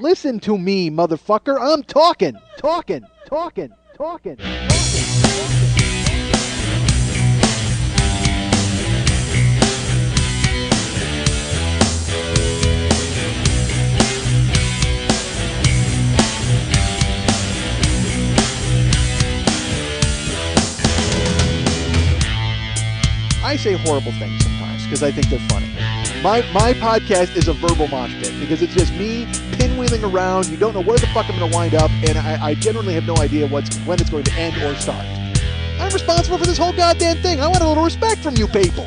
Listen to me, motherfucker. I'm talking. I say horrible things sometimes because I think they're funny. My podcast is a verbal mosh pit because it's just me pinwheeling around. You don't know where the fuck I'm going to wind up, and I generally have no idea when it's going to end or start. I'm responsible for this whole goddamn thing. I want a little respect from you people.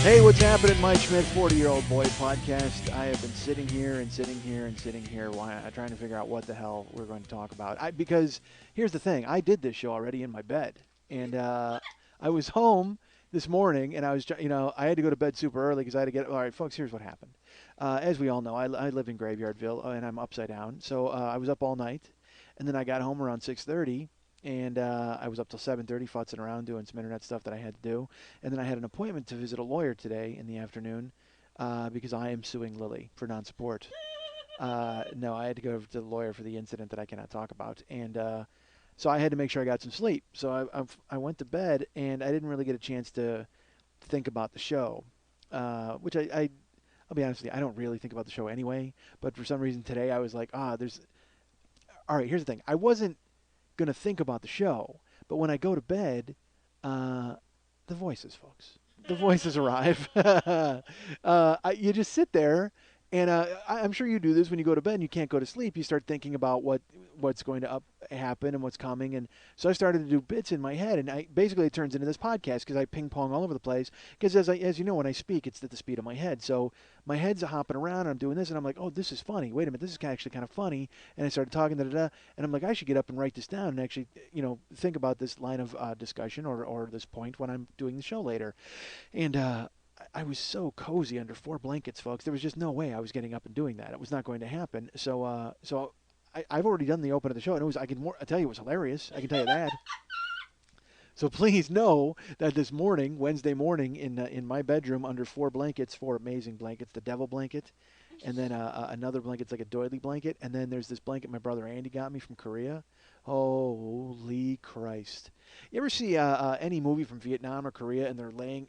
Hey, what's happening? Mike Schmidt, 40-Year-Old Boy Podcast. I have been sitting here trying to figure out what the hell we're going to talk about. Because here's the thing. I did this show already in my bed, and I was home this morning, and I was, I had to go to bed super early because I had to get. All right, folks, here's what happened. As we all know, I live in Graveyardville, and I'm upside down. So I was up all night, and then I got home around 6:30, and I was up till 7:30, futzing around doing some internet stuff that I had to do, and then I had an appointment to visit a lawyer today in the afternoon because I am suing Lily for non-support. No, I had to go to the lawyer for the incident that I cannot talk about, and. So I had to make sure I got some sleep. So I went to bed, and I didn't really get a chance to think about the show, which I'll be honest with you, I don't really think about the show anyway. But for some reason today I was like, all right, here's the thing. I wasn't going to think about the show, but when I go to bed, the voices, folks. The voices arrive. You just sit there. And I'm sure you do this when you go to bed and you can't go to sleep. You start thinking about what's going to happen and what's coming. And so I started to do bits in my head. And basically it turns into this podcast because I ping pong all over the place. Because as you know, when I speak, it's at the speed of my head. So my head's hopping around. And I'm doing this. And I'm like, oh, this is funny. Wait a minute. This is actually kind of funny. And I started talking, and I'm like, I should get up and write this down and actually, think about this line of discussion or this point when I'm doing the show later. And I was so cozy under 4 blankets, folks. There was just no way I was getting up and doing that. It was not going to happen. So I've already done the open of the show, and I tell you, it was hilarious. I can tell you that. So please know that this morning, Wednesday morning, in my bedroom under 4 blankets, 4 amazing blankets, the devil blanket, and then another blanket's like a doily blanket, and then there's this blanket my brother Andy got me from Korea. Holy Christ! You ever see any movie from Vietnam or Korea, and they're laying,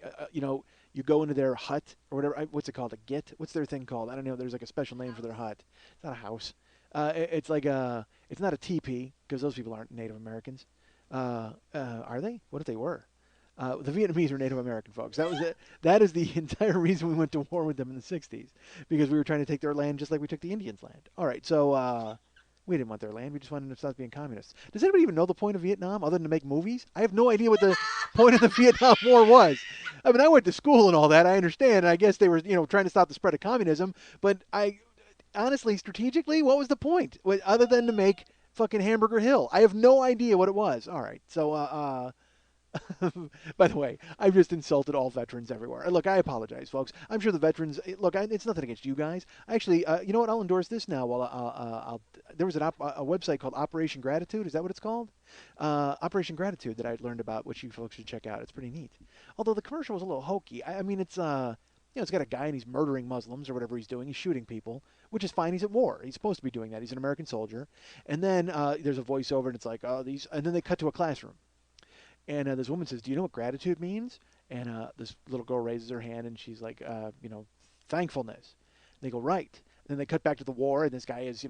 you go into their hut or whatever. What's it called? A git? What's their thing called? I don't know. There's like a special name for their hut. It's not a house. It's like it's not a teepee because those people aren't Native Americans. Are they? What if they were? The Vietnamese are Native American folks. That was it. That is the entire reason we went to war with them in the 60s because we were trying to take their land just like we took the Indians' land. All right. So we didn't want their land. We just wanted them to stop being communists. Does anybody even know the point of Vietnam other than to make movies? I have no idea what the point of the Vietnam War was. I mean, I went to school and all that. I understand. And I guess they were, trying to stop the spread of communism. But honestly, strategically, what was the point? Other than to make fucking Hamburger Hill. I have no idea what it was. All right. So, by the way, I've just insulted all veterans everywhere. Look, I apologize, folks. I'm sure the veterans. Look, it's nothing against you guys. Actually, you know what? I'll endorse this now. Well, there was a website called Operation Gratitude. Is that what it's called? Operation Gratitude that I learned about, which you folks should check out. It's pretty neat. Although the commercial was a little hokey. I mean, it's it's got a guy and he's murdering Muslims or whatever he's doing. He's shooting people, which is fine. He's at war. He's supposed to be doing that. He's an American soldier. And then there's a voiceover, and it's like, these. And then they cut to a classroom. And this woman says, do you know what gratitude means? And this little girl raises her hand, and she's like, thankfulness. And they go, right. And then they cut back to the war, and this guy is,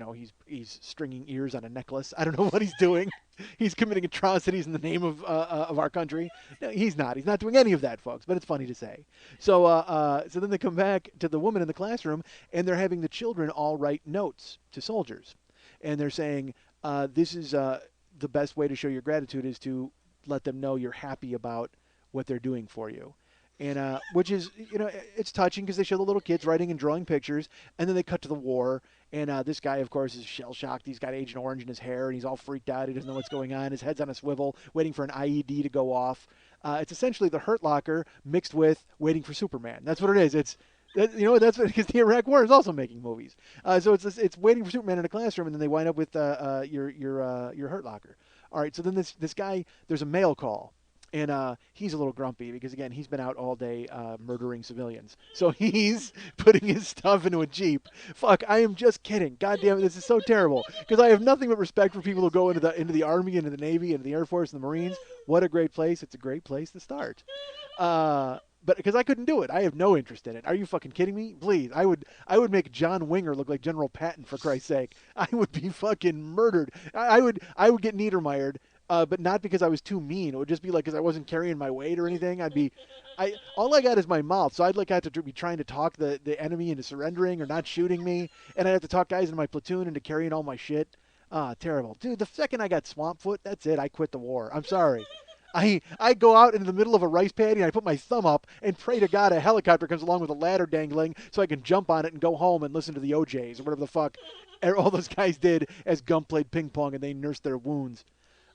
he's stringing ears on a necklace. I don't know what he's doing. He's committing atrocities in the name of our country. No, he's not. He's not doing any of that, folks, but it's funny to say. So then they come back to the woman in the classroom, and they're having the children all write notes to soldiers. And they're saying, this is the best way to show your gratitude is to let them know you're happy about what they're doing for you. And which is, it's touching because they show the little kids writing and drawing pictures, and then they cut to the war. And this guy, of course, is shell-shocked. He's got Agent Orange in his hair, and he's all freaked out. He doesn't know what's going on. His head's on a swivel, waiting for an IED to go off. It's essentially the Hurt Locker mixed with Waiting for Superman. That's what it is. That's because the Iraq War is also making movies. So it's Waiting for Superman in a classroom, and then they wind up with your Hurt Locker. All right, so then this guy, there's a mail call. And he's a little grumpy because, again, he's been out all day murdering civilians. So he's putting his stuff into a Jeep. Fuck, I am just kidding. God damn it, this is so terrible. Because I have nothing but respect for people who go into the Army, into the Navy, into the Air Force, and the Marines. What a great place. It's a great place to start. But because I couldn't do it. I have no interest in it. Are you fucking kidding me? Please. I would make John Winger look like General Patton, for Christ's sake. I would be fucking murdered. I would get Niedermeyered. But not because I was too mean. It would just be like because I wasn't carrying my weight or anything. All I got is my mouth, so I'd like have to be trying to talk the enemy into surrendering or not shooting me, and I'd have to talk guys in my platoon into carrying all my shit. Terrible, dude. The second I got swamp foot, that's it. I quit the war. I'm sorry. I go out into the middle of a rice paddy and I put my thumb up and pray to God a helicopter comes along with a ladder dangling so I can jump on it and go home and listen to the OJs or whatever the fuck all those guys did as Gump played ping pong and they nursed their wounds.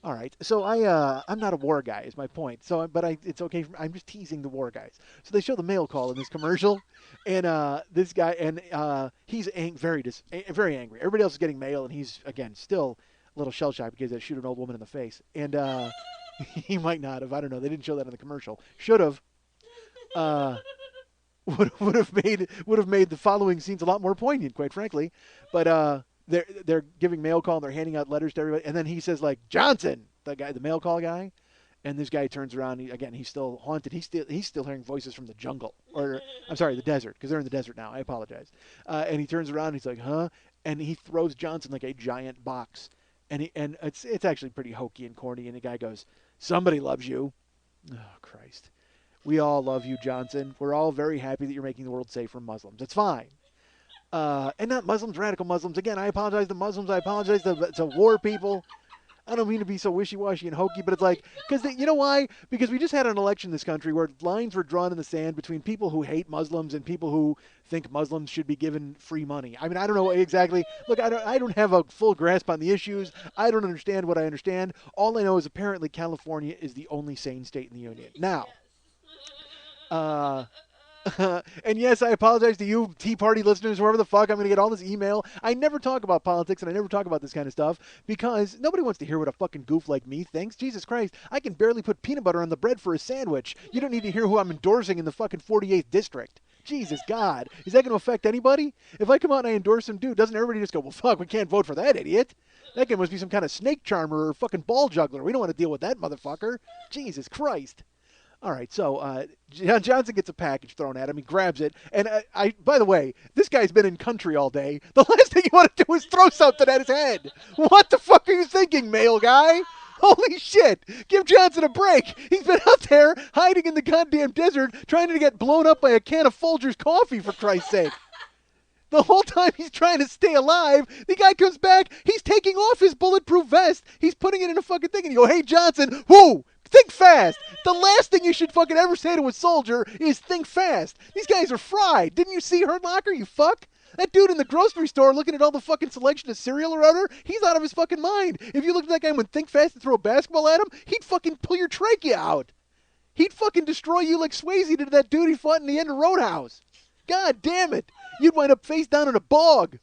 All right, so I'm not a war guy, is my point. It's okay. I'm just teasing the war guys. So they show the mail call in this commercial, and this guy, and he's very angry. Everybody else is getting mail, and he's again still a little shell shocked because they shoot an old woman in the face, and he might not have. I don't know. They didn't show that in the commercial. Should have. Would have made the following scenes a lot more poignant, quite frankly, but. They're giving mail call and they're handing out letters to everybody, and then he says like Johnson, the mail call guy, and this guy turns around. He's still haunted. He's still hearing voices from the jungle, or I'm sorry, the desert, because they're in the desert now. I apologize. And he turns around and he's like, huh? And he throws Johnson like a giant box, and it's actually pretty hokey and corny. And the guy goes, "Somebody loves you." Oh Christ, we all love you, Johnson. We're all very happy that you're making the world safe from Muslims. It's fine. And not Muslims, radical Muslims. Again, I apologize to Muslims. I apologize to war people. I don't mean to be so wishy-washy and hokey, but it's like, because you know why? Because we just had an election in this country where lines were drawn in the sand between people who hate Muslims and people who think Muslims should be given free money. I mean, I don't know exactly. Look, I don't have a full grasp on the issues. I don't understand what I understand. All I know is apparently California is the only sane state in the union. Now, and yes, I apologize to you Tea Party listeners, whoever the fuck. I'm going to get all this email. I never talk about politics and I never talk about this kind of stuff because nobody wants to hear what a fucking goof like me thinks. Jesus Christ, I can barely put peanut butter on the bread for a sandwich. You don't need to hear who I'm endorsing in the fucking 48th district. Jesus God. Is that going to affect anybody? If I come out and I endorse some dude, doesn't everybody just go, well, fuck, we can't vote for that idiot? That guy must be some kind of snake charmer or fucking ball juggler. We don't want to deal with that motherfucker. Jesus Christ. All right, so Johnson gets a package thrown at him. He grabs it. And by the way, this guy's been in country all day. The last thing you want to do is throw something at his head. What the fuck are you thinking, mail guy? Holy shit. Give Johnson a break. He's been out there hiding in the goddamn desert trying to get blown up by a can of Folgers coffee, for Christ's sake. The whole time he's trying to stay alive, the guy comes back. He's taking off his bulletproof vest. He's putting it in a fucking thing. And you go, hey, Johnson, whoa, think fast. The last thing you should fucking ever say to a soldier is think fast. These guys are fried. Didn't you see Hurt Locker, you fuck? That dude in the grocery store looking at all the fucking selection of cereal or other, he's out of his fucking mind. If you looked at that guy and went think fast and throw a basketball at him, he'd fucking pull your trachea out. He'd fucking destroy you like Swayze did to that dude he fought in the end of Roadhouse. God damn it. You'd wind up face down in a bog.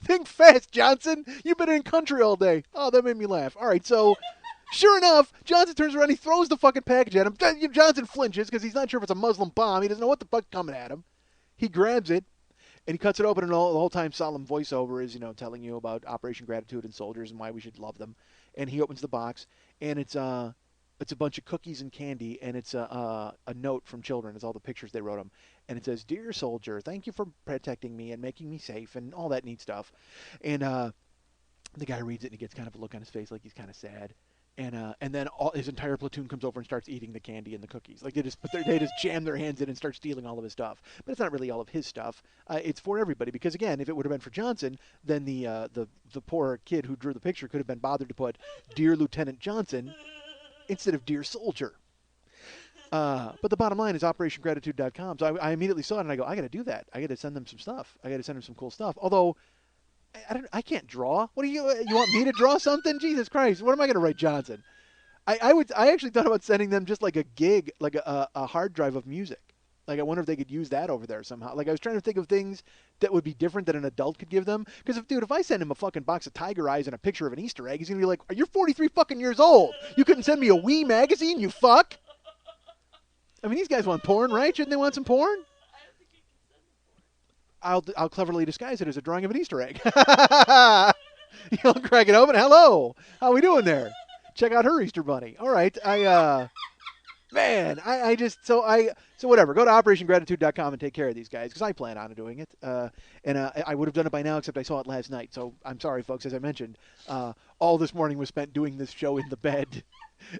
Think fast, Johnson. You've been in country all day. Oh, that made me laugh. All right, so sure enough, Johnson turns around. He throws the fucking package at him. Johnson flinches because he's not sure if it's a Muslim bomb. He doesn't know what the fuck's coming at him. He grabs it, and he cuts it open, and the whole time solemn voiceover is, telling you about Operation Gratitude and soldiers and why we should love them. And he opens the box, and it's a bunch of cookies and candy, and it's a note from children. It's all the pictures they wrote him. And it says, "Dear soldier, thank you for protecting me and making me safe," and all that neat stuff. And the guy reads it, and he gets kind of a look on his face like he's kind of sad. And then his entire platoon comes over and starts eating the candy and the cookies. Like they just jam their hands in and start stealing all of his stuff. But it's not really all of his stuff. It's for everybody because, again, if it would have been for Johnson, then the poor kid who drew the picture could have been bothered to put "Dear Lieutenant Johnson" instead of "Dear Soldier." But the bottom line is OperationGratitude.com. So I immediately saw it and I go, I got to do that. I got to send them some stuff. I got to send them some cool stuff. Although I can't draw. What do you want me to draw something? Jesus Christ! What am I going to write Johnson? I actually thought about sending them just like a gig, like a hard drive of music. Like, I wonder if they could use that over there somehow. Like, I was trying to think of things that would be different that an adult could give them. Because, if I send him a fucking box of tiger eyes and a picture of an Easter egg, he's going to be like, you're 43 fucking years old. You couldn't send me a Wii magazine, you fuck? I mean, these guys want porn, right? Shouldn't they want some porn? I'll cleverly disguise it as a drawing of an Easter egg. You'll crack it open. Hello. How we doing there? Check out her Easter bunny. All right. So whatever. Go to OperationGratitude.com and take care of these guys because I plan on doing it. I would have done it by now except I saw it last night. So I'm sorry, folks. As I mentioned, all this morning was spent doing this show in the bed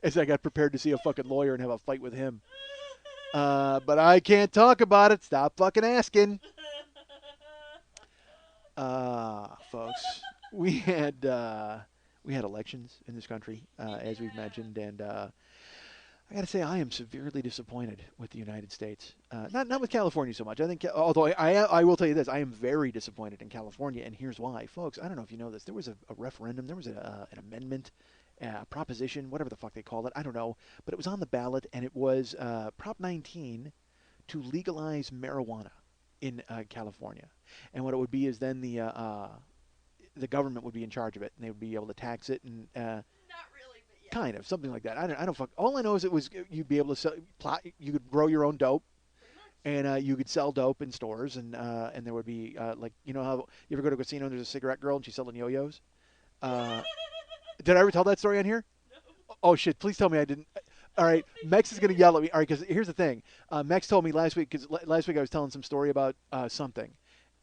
as I got prepared to see a fucking lawyer and have a fight with him. But I can't talk about it. Stop fucking asking. Folks, we had elections in this country, as we've mentioned, and I got to say I am severely disappointed with the United States. Not with California so much. I think, although I will tell you this, I am very disappointed in California, and here's why, folks. I don't know if you know this. There was a referendum. There was an amendment, proposition, whatever the fuck they called it. I don't know, but it was on the ballot, and it was Prop 19 to legalize marijuana in California. And what it would be is then the government would be in charge of it, and they would be able to tax it and not really, but yeah. Kind of something like that. I don't fuck. All I know is it was you'd be able to sell. You could grow your own dope, and you could sell dope in stores, and there would be like you know how you ever go to a casino and there's a cigarette girl and she's selling yo-yos. Did I ever tell that story on here? No. Oh shit! Please tell me I didn't. All right, Mex is gonna yell at me. All right, because here's the thing. Mex told me last week because last week I was telling some story about something.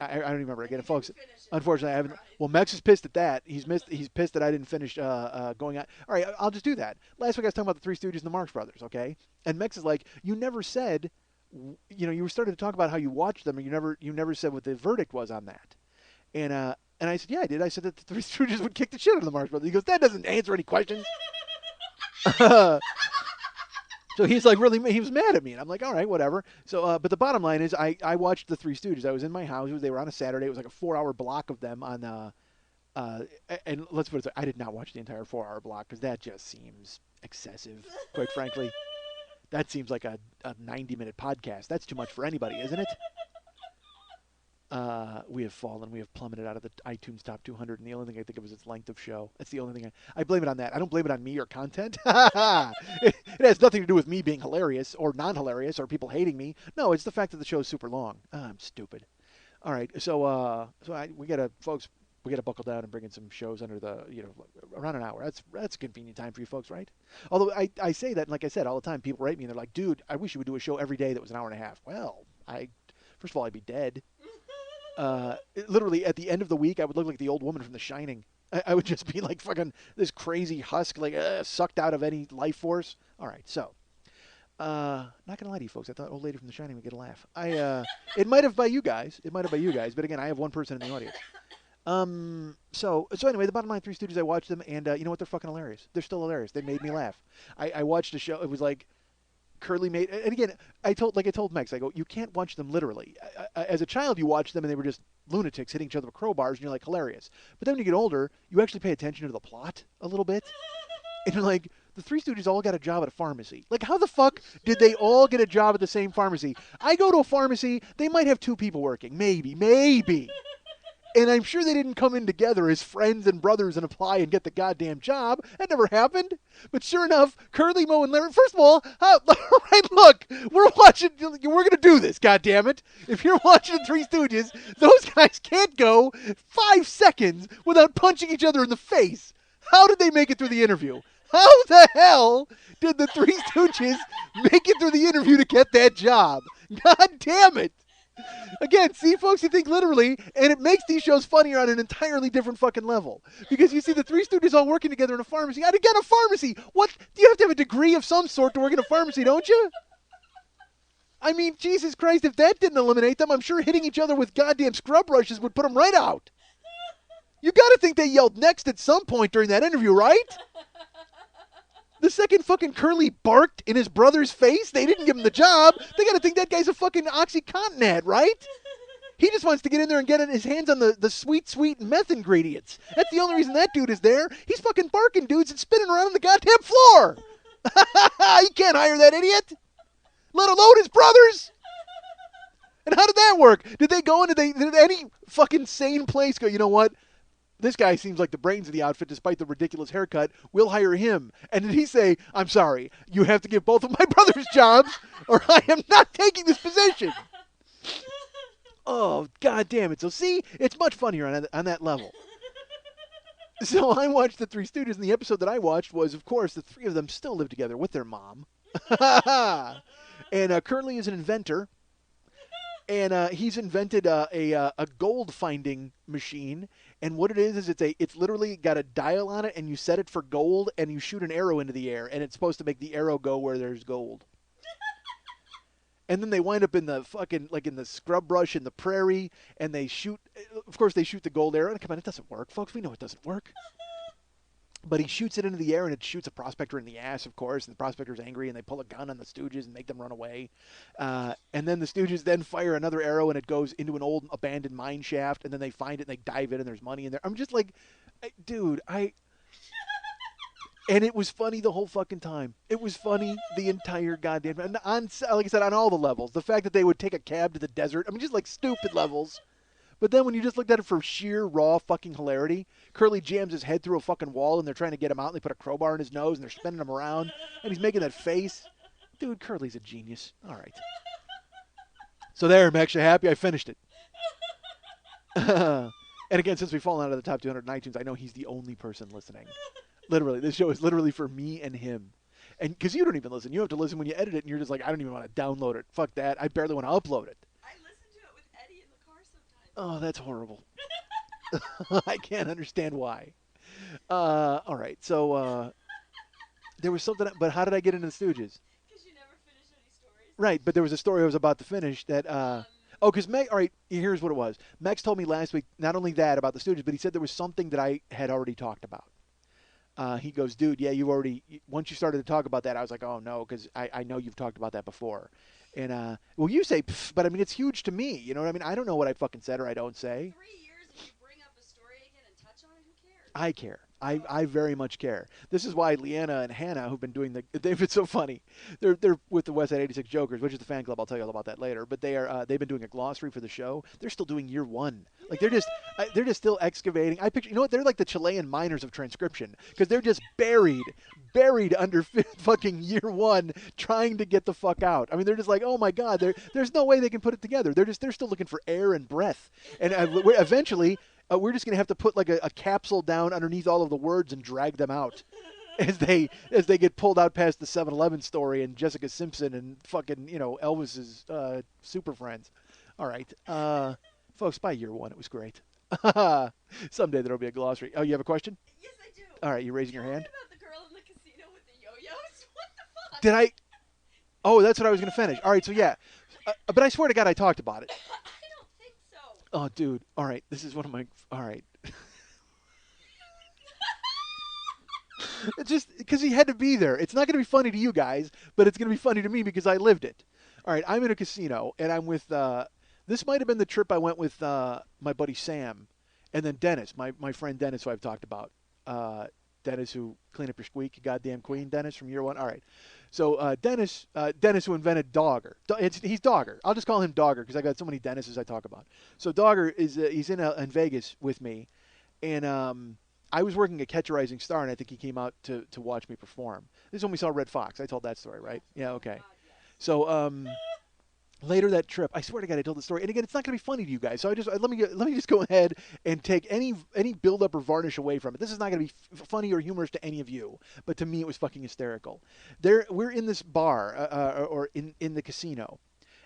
I don't even remember. Again, folks, unfortunately, I haven't. Well, Mex is pissed at that. He's pissed that I didn't finish going on. All right, I'll just do that. Last week I was talking about the Three Stooges and the Marx Brothers, okay? And Mex is like, you never said, you started to talk about how you watched them, and you never said what the verdict was on that. And I said, yeah, I did. I said that the Three Stooges would kick the shit out of the Marx Brothers. He goes, that doesn't answer any questions. So he's like he was mad at me, and I'm like, all right, whatever. So, but the bottom line is, I watched the Three Stooges. I was in my house. They were on a Saturday. It was like a 4-hour block of them on. And let's put it this way, I did not watch the entire 4-hour block because that just seems excessive, quite frankly. That seems like a 90-minute podcast. That's too much for anybody, isn't it? We have fallen. We have plummeted out of the iTunes Top 200, and the only thing I think of is its length of show. That's the only thing I blame it on that. I don't blame it on me or content. It has nothing to do with me being hilarious or non-hilarious or people hating me. No, it's the fact that the show is super long. I'm stupid. All right, so we gotta buckle down and bring in some shows under the around an hour. That's a convenient time for you folks, right? Although I say that, and like I said, all the time people write me and they're like, dude, I wish you would do a show every day that was an hour and a half. Well, first of all, I'd be dead. Literally at the end of the week, I would look like the old woman from The Shining. I would just be like fucking this crazy husk, like sucked out of any life force. All right, so not gonna lie to you folks, I thought old lady from The Shining would get a laugh. It might have by you guys. But again, I have one person in the audience. So anyway, the bottom line, Three Stooges, I watched them, and you know what? They're fucking hilarious. They're still hilarious. They made me laugh. I watched a show. It was like Curly made, and again, I told Mex, I go, you can't watch them literally. As a child, you watch them, and they were just lunatics hitting each other with crowbars, and you're like, hilarious. But then when you get older, you actually pay attention to the plot a little bit, and you're like, the Three Stooges all got a job at a pharmacy. Like, how the fuck did they all get a job at the same pharmacy? I go to a pharmacy, they might have 2 people working, maybe. And I'm sure they didn't come in together as friends and brothers and apply and get the goddamn job. That never happened. But sure enough, Curly, Moe, and Larry, first of all, right, look, we're going to do this, goddammit. If you're watching the Three Stooges, those guys can't go 5 seconds without punching each other in the face. How did they make it through the interview? How the hell did the Three Stooges make it through the interview to get that job? God damn it. Again, see, folks, you think literally, and it makes these shows funnier on an entirely different fucking level. Because you see the Three Stooges all working together in a pharmacy. And again, a pharmacy. What? You have to have a degree of some sort to work in a pharmacy, don't you? I mean, Jesus Christ, if that didn't eliminate them, I'm sure hitting each other with goddamn scrub brushes would put them right out. You got to think they yelled next at some point during that interview, right? The second fucking Curly barked in his brother's face, they didn't give him the job. They got to think that guy's a fucking OxyContin ad, right? He just wants to get in there and get his hands on the sweet meth ingredients. That's the only reason that dude is there. He's fucking barking dudes and spinning around on the goddamn floor. You can't hire that idiot, let alone his brothers. And how did that work? Did they go into did any fucking sane place go, you know what? This guy seems like the brains of the outfit despite the ridiculous haircut. We'll hire him. And did he say, I'm sorry, you have to give both of my brothers jobs or I am not taking this position? Oh, God damn it. So see, it's much funnier on that level. So I watched The Three Stooges, and the episode that I watched was, of course, the three of them still live together with their mom. And Curly is an inventor. And he's invented a gold finding machine, and what it is it's literally got a dial on it, and you set it for gold, and you shoot an arrow into the air, and it's supposed to make the arrow go where there's gold. And then they wind up in the fucking in the scrub brush in the prairie, and they shoot. Of course, they shoot the gold arrow. And come on, it doesn't work, folks. We know it doesn't work. But he shoots it into the air, and it shoots a prospector in the ass, of course. And the prospector's angry, and they pull a gun on the Stooges and make them run away. And then the Stooges then fire another arrow, and it goes into an old abandoned mine shaft. And then they find it, and they dive in, and there's money in there. I'm just like, dude, And it was funny the whole fucking time. It was funny the entire goddamn time. Like I said, on all the levels. The fact that they would take a cab to the desert. I mean, just like stupid levels. But then when you just looked at it for sheer, raw fucking hilarity, Curly jams his head through a fucking wall, and they're trying to get him out, and they put a crowbar in his nose, and they're spinning him around, and he's making that face. Dude, Curly's a genius. All right. So there, I'm actually happy I finished it. And again, since we've fallen out of the top 200 on iTunes, I know he's the only person listening. Literally, this show is literally for me and him. And because you don't even listen. You have to listen when you edit it, and you're just like, I don't even want to download it. Fuck that. I barely want to upload it. Oh, that's horrible. I can't understand why. All right, so there was something, but how did I get into the Stooges? Because you never finished any stories. Right, but there was a story I was about to finish that, because Meg, all right, here's what it was. Mex told me last week, not only that about the Stooges, but he said there was something that I had already talked about. He goes, dude, yeah, once you started to talk about that, I was like, oh, no, because I know you've talked about that before. And, well, you say, but I mean, it's huge to me. You know what I mean? I don't know what I fucking said or I don't say. 3 years and you bring up a story again and touch on it, who cares? I care. I very much care. This is why Leanna and Hannah, who've been doing they've been so funny. They're with the Westside 86 Jokers, which is the fan club. I'll tell you all about that later. But they've been doing a glossary for the show. They're still doing year one. Like they're just still excavating. I picture, you know what? They're like the Chilean miners of transcription because they're just buried under fucking year one, trying to get the fuck out. I mean, they're just like, oh my god, there's no way they can put it together. They're still looking for air and breath, and eventually. We're just gonna have to put like a capsule down underneath all of the words and drag them out as they get pulled out past the 7-Eleven story and Jessica Simpson and fucking Elvis's super friends. All right, folks, by year one it was great. Someday there'll be a glossary. Oh, you have a question? Yes, I do. All right, you raising your hand? About the girl in the casino with the yo-yos. What the fuck? Did I? Oh, that's what I was gonna finish. All right, so yeah, but I swear to God I talked about it. Oh, dude. All right. This is one of my... All right. It's just because he had to be there. It's not going to be funny to you guys, but it's going to be funny to me because I lived it. All right. I'm in a casino, and I'm with... this might have been the trip I went with my buddy Sam and then Dennis, my friend Dennis, who I've talked about. Dennis, who clean up your squeak, you goddamn queen. Dennis from year one. All right. So Dennis, who invented Dogger. He's Dogger. I'll just call him Dogger because I got so many Dennises I talk about. So Dogger is he's in Vegas with me, and I was working at Catch a Rising Star, and I think he came out to watch me perform. This is when we saw Red Fox. I told that story, right? Yeah. Okay. So later that trip, I swear to God, I told the story. And again, it's not going to be funny to you guys. So let me just go ahead and take any build up or varnish away from it. This is not going to be funny or humorous to any of you, but to me, it was fucking hysterical. We're in this bar or in the casino,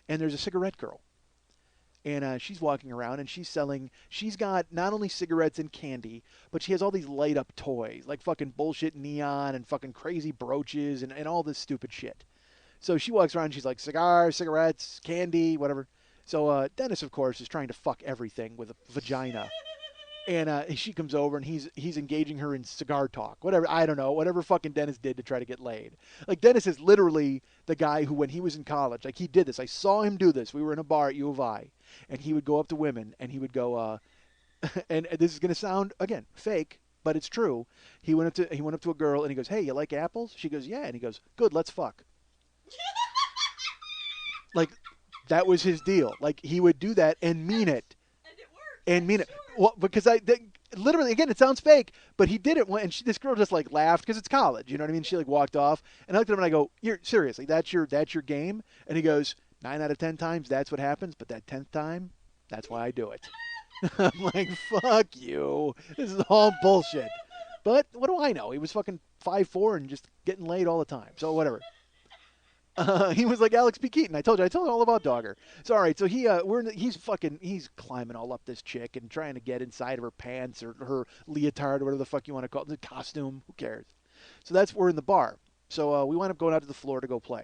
and there's a cigarette girl, and she's walking around and she's got not only cigarettes and candy, but she has all these light up toys like fucking bullshit neon and fucking crazy brooches and all this stupid shit. So she walks around and she's like, cigars, cigarettes, candy, whatever. So Dennis, of course, is trying to fuck everything with a vagina. And she comes over and he's engaging her in cigar talk. Whatever, I don't know, whatever fucking Dennis did to try to get laid. Like, Dennis is literally the guy who, when he was in college, like, he did this. I saw him do this. We were in a bar at U of I. And he would go up to women and he would go, and this is going to sound, again, fake, but it's true. He went up to a girl and he goes, hey, you like apples? She goes, yeah. And he goes, good, let's fuck. Like, That was his deal. Like, he would do that and mean it. And it worked. And mean it. Sure. Well, because literally, again, it sounds fake, but he did it. And this girl just, like, laughed because it's college. You know what I mean? She, like, walked off. And I looked at him and I go, seriously, that's your game? And he goes, 9 out of 10 times, that's what happens. But that 10th time, that's why I do it. I'm like, fuck you. This is all bullshit. But what do I know? He was fucking 5'4" and just getting laid all the time. So whatever. He was like Alex P. Keaton. I told you all about Dogger. So all right, so he's climbing all up this chick and trying to get inside of her pants or her leotard or whatever the fuck you want to call it, the costume. Who cares? So we're in the bar. So we wind up going out to the floor to go play.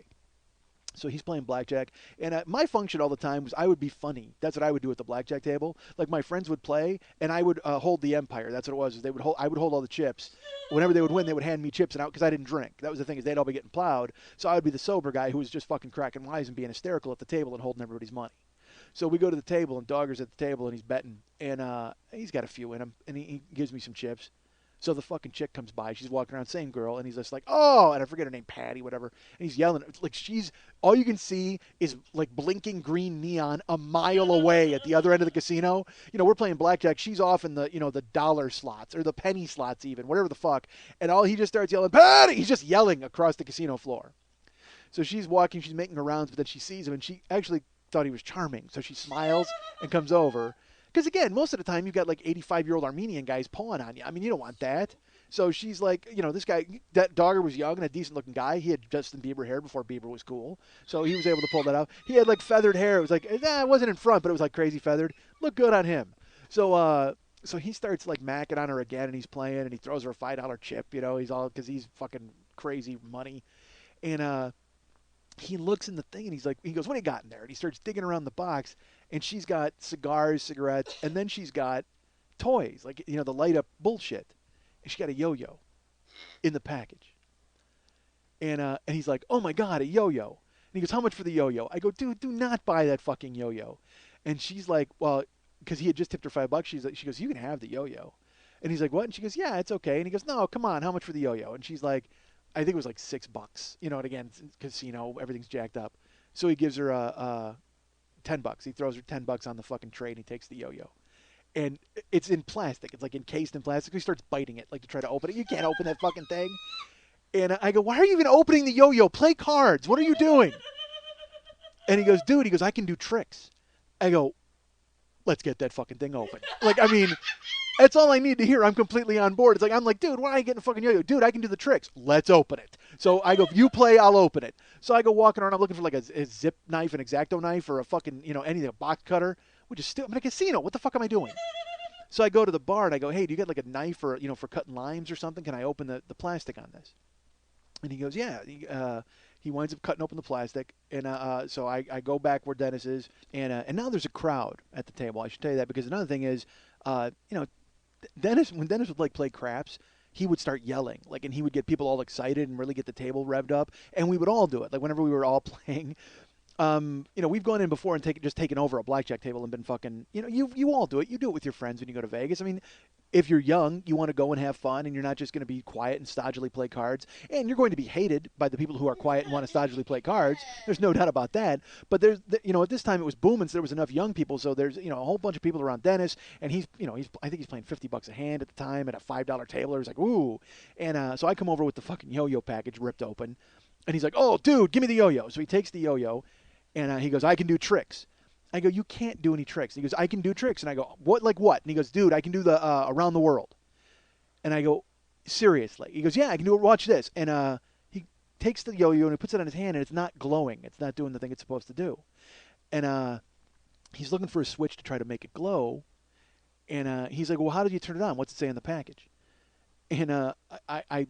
So he's playing blackjack, and my function all the time was I would be funny. That's what I would do at the blackjack table. Like, my friends would play, and I would hold the empire. That's what it was. I would hold all the chips. Whenever they would win, they would hand me chips, and out because I didn't drink. That was the thing, is they'd all be getting plowed. So I would be the sober guy who was just fucking cracking wise and being hysterical at the table and holding everybody's money. So we go to the table, and Dogger's at the table, and he's betting, and he's got a few in him, and he gives me some chips. So the fucking chick comes by. She's walking around, same girl, and he's just like, oh, and I forget her name, Patty, whatever. And he's yelling. Like, all you can see is, like, blinking green neon a mile away at the other end of the casino. You know, we're playing blackjack. She's off in the, the dollar slots or the penny slots even, whatever the fuck. And he just starts yelling, Patty! He's just yelling across the casino floor. So she's walking, she's making her rounds, but then she sees him, and she actually thought he was charming. So she smiles and comes over. Because, again, most of the time you've got, like, 85-year-old Armenian guys pawing on you. I mean, you don't want that. So she's like, this guy, that Dogger was young and a decent-looking guy. He had Justin Bieber hair before Bieber was cool. So he was able to pull that out. He had, like, feathered hair. It was like, it wasn't in front, but it was, like, crazy feathered. Looked good on him. So he starts, like, macking on her again, and he's playing, and he throws her a $5 chip. He's all, because he's fucking crazy money. And he looks in the thing, and he goes, what do you got in there? And he starts digging around the box, and she's got cigars, cigarettes, and then she's got toys, like, the light-up bullshit. And she got a yo-yo in the package. And he's like, oh, my God, a yo-yo. And he goes, how much for the yo-yo? I go, dude, do not buy that fucking yo-yo. And she's like, well, because he had just tipped her $5. She goes, you can have the yo-yo. And he's like, what? And she goes, yeah, it's okay. And he goes, no, come on, how much for the yo-yo? And she's like, I think it was like $6. And again, casino, everything's jacked up. So he gives her $10. He throws her $10 on the fucking tray, and he takes the yo-yo. And it's in plastic. It's like encased in plastic. He starts biting it, like, to try to open it. You can't open that fucking thing. And I go, why are you even opening the yo-yo? Play cards. What are you doing? And he goes, dude, I can do tricks. I go, let's get that fucking thing open. Like, I mean, that's all I need to hear. I'm completely on board. It's like, I'm like, dude, why are you getting a fucking yo-yo? Dude, I can do the tricks. Let's open it. So I go, you play, I'll open it. So I go walking around. I'm looking for, like, a zip knife, an X-Acto knife, or a fucking, anything, a box cutter. Which is still, I'm in a casino. What the fuck am I doing? So I go to the bar and I go, hey, do you got like a knife or, for cutting limes or something? Can I open the plastic on this? And he goes, yeah. He winds up cutting open the plastic. And so I go back where Dennis is. And now there's a crowd at the table. I should tell you that because another thing is, Dennis, when Dennis would, like, play craps, he would start yelling, like, and he would get people all excited and really get the table revved up. And we would all do it. Like, whenever we were all playing, we've gone in before and taken over a blackjack table and been fucking, you all do it. You do it with your friends when you go to Vegas. I mean, if you're young, you want to go and have fun, and you're not just going to be quiet and stodgily play cards. And you're going to be hated by the people who are quiet and want to stodgily play cards. There's no doubt about that. But there's, at this time it was booming, so there was enough young people. So there's, a whole bunch of people around Dennis, and I think he's playing $50 a hand at the time at a $5 table. He's like, ooh. And so I come over with the fucking yo-yo package ripped open, and he's like, oh, dude, give me the yo-yo. So he takes the yo-yo. And he goes, I can do tricks. I go, you can't do any tricks. And he goes, I can do tricks. And I go, what, like what? And he goes, dude, I can do the around the world. And I go, seriously? He goes, yeah, I can do it. Watch this. And he takes the yo-yo and he puts it on his hand, and it's not glowing. It's not doing the thing it's supposed to do. And he's looking for a switch to try to make it glow. And he's like, well, how did you turn it on? What's it say in the package? And I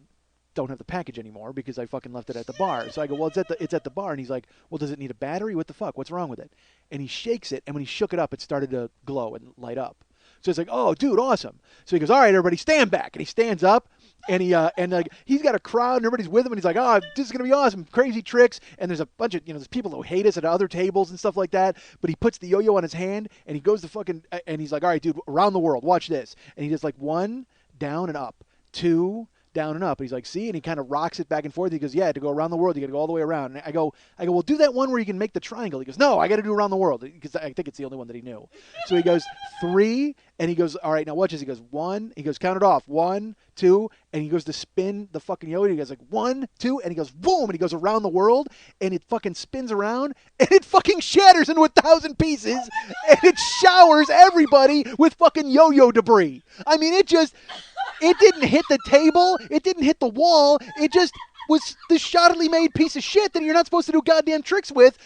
don't have the package anymore because I fucking left it at the bar. So I go, well, it's at the bar. And he's like, well, does it need a battery? What the fuck? What's wrong with it? And he shakes it, and when he shook it up, it started to glow and light up. So it's like, oh, dude, awesome. So he goes, all right, everybody, stand back. And he stands up, and he's got a crowd, and everybody's with him, and he's like, oh, this is gonna be awesome, crazy tricks. And there's a bunch of there's people who hate us at other tables and stuff like that. But he puts the yo-yo on his hand, and he goes to fucking, and he's like, all right, dude, around the world, watch this. And he does like 1 down and up, 2 down and up. And he's like, see? And he kind of rocks it back and forth. He goes, yeah, to go around the world, you got to go all the way around. And I go, well, do that one where you can make the triangle. He goes, no, I got to do around the world, because I think it's the only one that he knew. So he goes, 3, and he goes, all right, now watch this. He goes, 1, he goes, count it off, 1, 2, and he goes to spin the fucking yo-yo. He goes like 1, 2, and he goes boom, and he goes around the world, and it fucking spins around, and it fucking shatters into 1,000 pieces, and it showers everybody with fucking yo-yo debris. I mean, it didn't hit the table, it didn't hit the wall, it just was this shoddily made piece of shit that you're not supposed to do goddamn tricks with.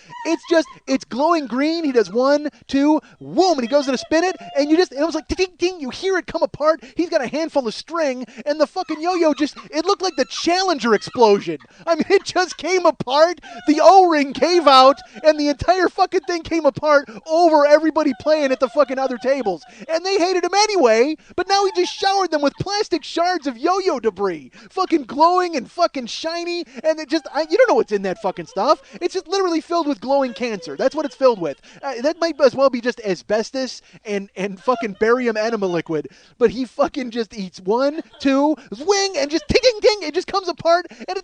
It's glowing green. He does 1, 2, whoom, and he goes to spin it, and it was like ding, ding, you hear it come apart. He's got a handful of string, and the fucking yo-yo it looked like the Challenger explosion. I mean, it just came apart. The O-ring gave out, and the entire fucking thing came apart over everybody playing at the fucking other tables. And they hated him anyway, but now he just showered them with plastic shards of yo-yo debris. Fucking glowing and fucking shiny, and you don't know what's in that fucking stuff. It's just literally filled with glowing cancer. That's what it's filled with. That might as well be just asbestos and fucking barium enema liquid. But he fucking just eats 1, 2, swing, and just ting, ting, ting. It just comes apart, and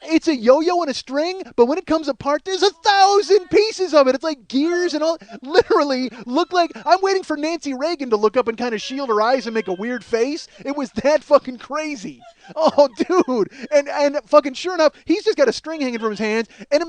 it's a yo-yo and a string, but when it comes apart, there's 1,000 pieces of it. It's like gears and all. Literally look like I'm waiting for Nancy Reagan to look up and kind of shield her eyes and make a weird face. It was that fucking crazy. Oh, dude. And fucking sure enough, he's just got a string hanging from his hands, and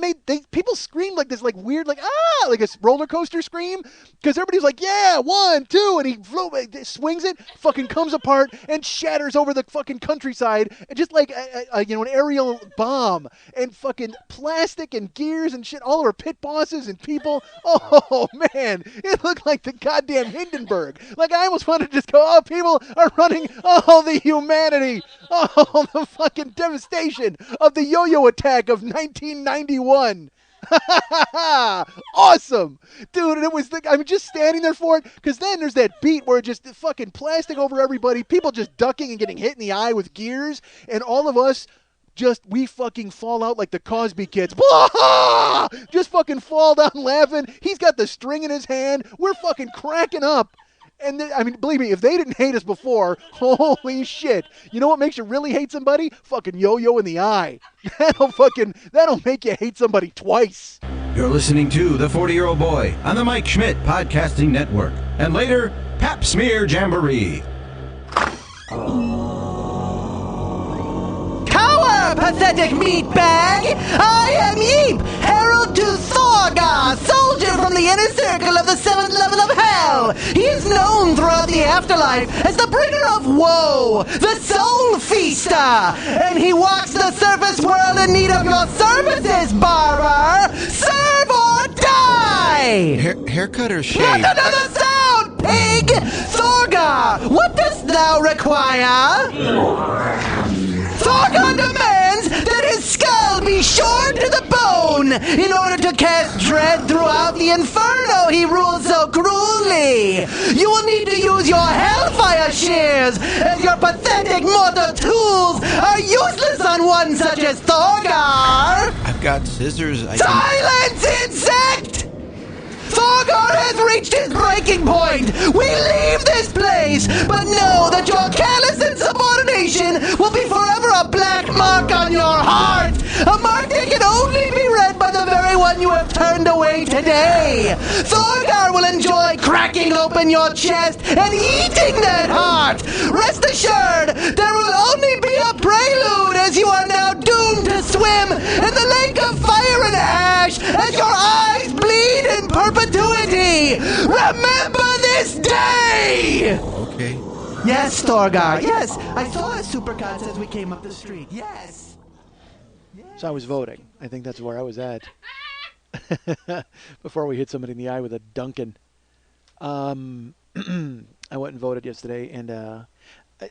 people screamed like this, like weird, like, ah, like a roller coaster scream, because everybody's like, yeah, 1, 2, and he swings it, fucking comes apart, and shatters over the fucking countryside, just like, an aerial bomb, and fucking plastic and gears and shit all over pit bosses and people. Oh, man, it looked like the goddamn Hindenburg. Like, I almost wanted to just go, oh, people are running, oh, the humanity, oh, the fucking devastation of the yo-yo attack of 1991. Awesome, dude. And it was I'm just standing there for it, because then there's that beat where it just fucking plastic over everybody, people just ducking and getting hit in the eye with gears, and all of us we fucking fall out like the Cosby Kids. Blah! Just fucking fall down laughing. He's got the string in his hand. We're fucking cracking up. And believe me, if they didn't hate us before, holy shit. You know what makes you really hate somebody? Fucking yo-yo in the eye. That'll make you hate somebody twice. You're listening to The 40-Year-Old Boy on the Mike Schmidt Podcasting Network. And later, Pap Smear Jamboree. Pathetic meatbag! I am Yeep, herald to Thorgar, soldier from the inner circle of the 7th level of hell. He is known throughout the afterlife as the bringer of woe, the soul feaster, and he walks the surface world in need of your services, barber. Serve or die! Haircut or shave? Not another sound, pig! Thorgar, what dost thou require? Thorgar demands that his skull be shorn to the bone in order to cast dread throughout the inferno he rules so cruelly. You will need to use your hellfire shears, as your pathetic mortal tools are useless on one such as Thorgar. I've got scissors. Silence, insect! Thorgar has reached his breaking point. We leave this place, but know that your callous insubordination will be forever a black mark on your heart. A mark that can only be read by the very one you have turned away today. Thorgar will enjoy cracking open your chest and eating that heart. Rest assured, there will only be a prelude, as you are now doomed to swim in the lake of fire and ash as your eyes bleed in perpetuity. Remember this day! Okay. Yes, Thorgar, yes. I saw a supercut as we came up the street. Yes. So I was voting. I think that's where I was at. Before we hit somebody in the eye with a Duncan. I went and voted yesterday, and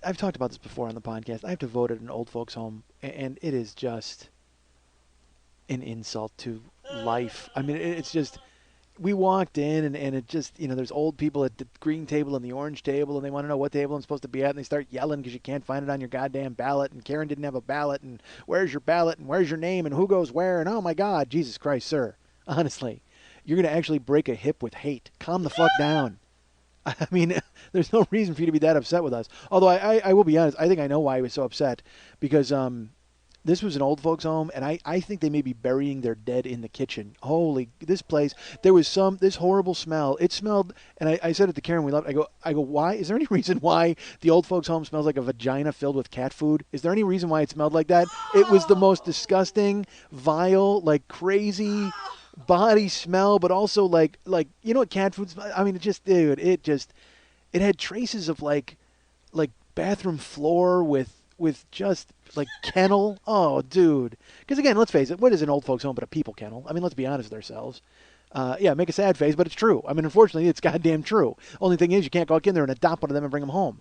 I've talked about this before on the podcast. I have to vote at an old folks home, and it is just an insult to life. I mean, it's just, we walked in, and it just, there's old people at the green table and the orange table, and they want to know what table I'm supposed to be at, and they start yelling because you can't find it on your goddamn ballot, and Karen didn't have a ballot, and where's your ballot, and where's your name, and who goes where, and oh my God, Jesus Christ, sir. Honestly, you're going to actually break a hip with hate. Calm the fuck down. I mean, there's no reason for you to be that upset with us. Although I will be honest, I think I know why he was so upset because this was an old folks home, and I think they may be burying their dead in the kitchen. Holy, this place! There was this horrible smell. It smelled, and I said it to Karen. We left. I go. Why? Is there any reason why the old folks home smells like a vagina filled with cat food? Is there any reason why it smelled like that? It was the most disgusting, vile, like crazy body smell, but also like you know what cat food smells? I mean, it had traces of like bathroom floor with just like kennel. Oh, dude. Because again, let's face it, what is an old folks home but a people kennel? I mean, let's be honest with ourselves. Yeah, make a sad face, but it's true. I mean, unfortunately, it's goddamn true. Only thing is, you can't go in there and adopt one of them and bring them home.